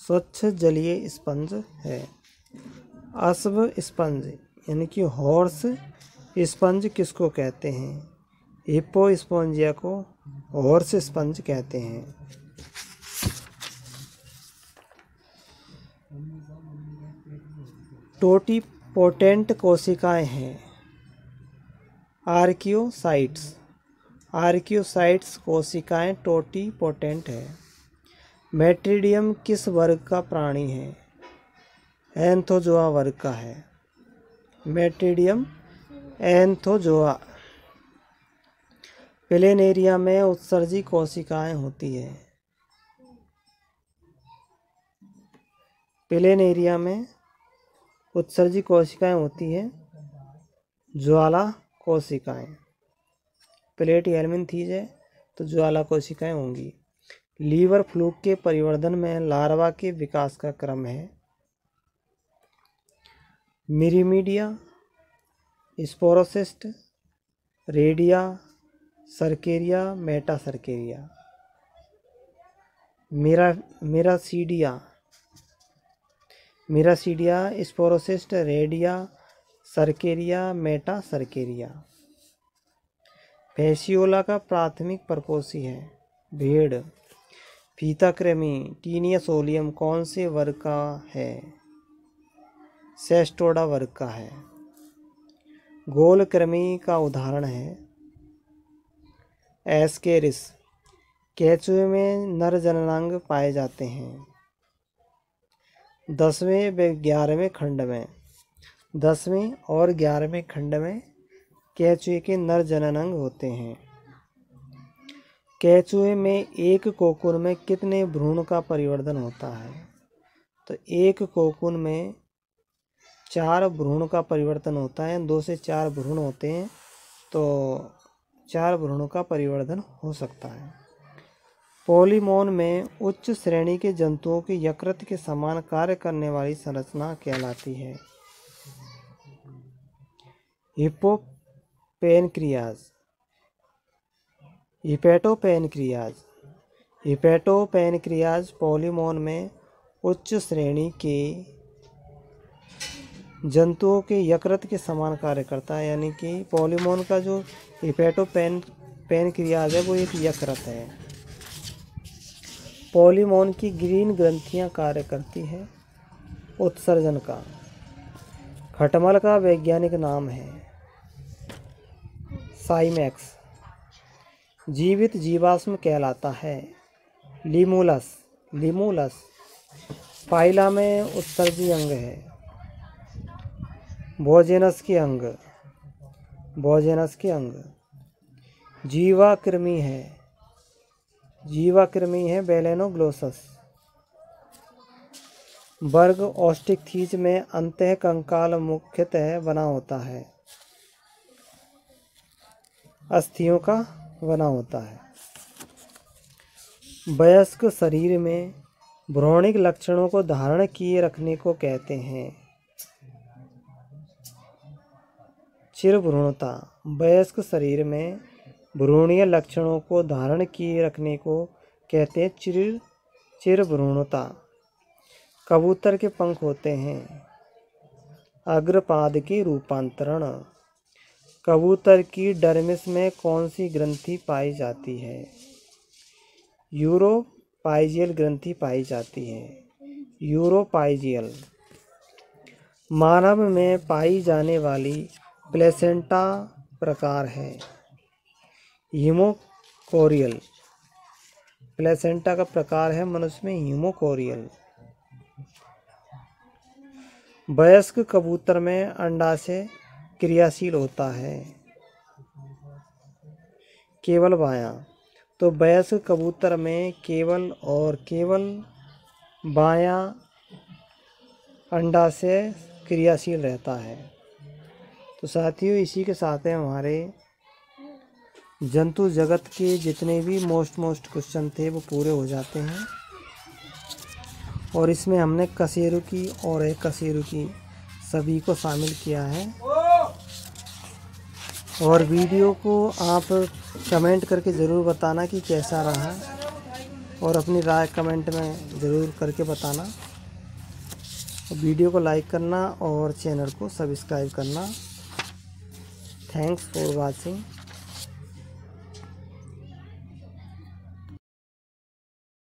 स्वच्छ जलीय स्पंज है। अश्व स्पंज यानी कि हॉर्स स्पंज किसको कहते हैं? हिप्पोस्पोंजिया को हॉर्स स्पंज कहते हैं। टोटीपोटेंट कोशिकाएं हैं आर्कियोसाइट्स, आर्कियोसाइट्स कोशिकाएं टोटीपोटेंट है। मेट्रिडियम किस वर्ग का प्राणी है? एंथोजोआ वर्ग का है। मेट्रिडियम एंथोजोआ। प्लेनेरिया में उत्सर्जी कोशिकाएं होती है। प्लेनेरिया में उत्सर्जी कोशिकाएं होती है ज्वाला कोशिकाएं। प्लेट हेलमिन्थीज है तो ज्वाला कोशिकाएं होंगी। लीवर फ्लूक के परिवर्धन में लार्वा के विकास का क्रम है miracidia, sporocyst, redia, cercaria, metacercaria. Miracidia, miracidia, sporocyst, redia, cercaria, metacercaria. Fasciola का प्राथमिक प्रपोसी है भेड़। फीताकृमि टीनियसोलियम कौन से वर्ग का है? सेस्टोडा वर्ग का है। गोलकृमि का उदाहरण है एस्केरिस। केंचुए में नर जननांग पाए जाते हैं 10वें व 11वें खंड में। 10वें और 11वें खंड में केंचुए के नर जननांग होते हैं। केंचुए में एक कोकून में कितने भ्रूण का परिवर्धन होता है? तो एक कोकून में 4 भ्रूण का परिवर्तन होता है। 2 से 4 भ्रूण होते हैं तो 4 भ्रूणों का परिवर्धन हो सकता है। पॉलीमोन में उच्च श्रेणी के जंतुओं के यकृत के समान कार्य करने वाली संरचना कहलाती है हिप्पोपैनक्रियाज, हिपैटोपैनक्रियाज। हिपैटोपैनक्रियाज पॉलीमोन में उच्च श्रेणी के जंतुओं के यकृत के समान कार्य करता है। यानी कि पॉलीमोन का जो हिपैटोपैनक्रियाज है वो एक यकृत है। पॉलीमोन की ग्रीन ग्रंथियां कार्य करती है उत्सर्जन का। खटमल का वैज्ञानिक नाम है साइमैक्स। जीवित जीवाश्म कहलाता है लिमुलस। लिमुलस फाइला में उत्सर्जी अंग है। भोजेनस के अंग, भोजेनस के अंग। जीवा कृमि है, जीवा कृमि है बेलेनोग्लोसस। वर्ग ऑस्टिकथीज में अंतः कंकाल मुख्यतः बना होता है, अस्थियों का बना होता है। वयस्क शरीर में भ्रूणिक लक्षणों को धारण किए रखने को कहते हैं चिरभ्रूणता। वयस्क शरीर में भ्रूणीय लक्षणों को धारण किए रखने को कहते हैं चिरभ्रूणता। कबूतर के पंख होते हैं। अग्रपाद की रूपांतरण। कबूतर की डर्मिस में कौन सी ग्रंथि पाई जाती है? यूरोपाइजियल ग्रंथि पाई जाती है, यूरोपाइजियल। मानव में पाई जाने वाली प्लेसेंटा प्रकार है हीमोकोरियल। प्लेसेंटा का प्रकार है मनुष्य में हीमोकोरियल। वयस्क कबूतर में अंडाशय क्रियाशील होता है केवल बायां। तो वयस्क कबूतर में केवल और केवल बायां अंडाशय क्रियाशील रहता है। तो साथियों, इसी के साथ है हमारे जंतु जगत के जितने भी मोस्ट क्वेश्चन थे वो पूरे हो जाते हैं। और इसमें हमने कशेरुकी और एक कशेरुकी सभी को शामिल किया है। और वीडियो को आप कमेंट करके ज़रूर बताना कि कैसा रहा, और अपनी राय कमेंट में ज़रूर करके बताना। वीडियो को लाइक करना और चैनल को सब्सक्राइब करना। Thanks for watching.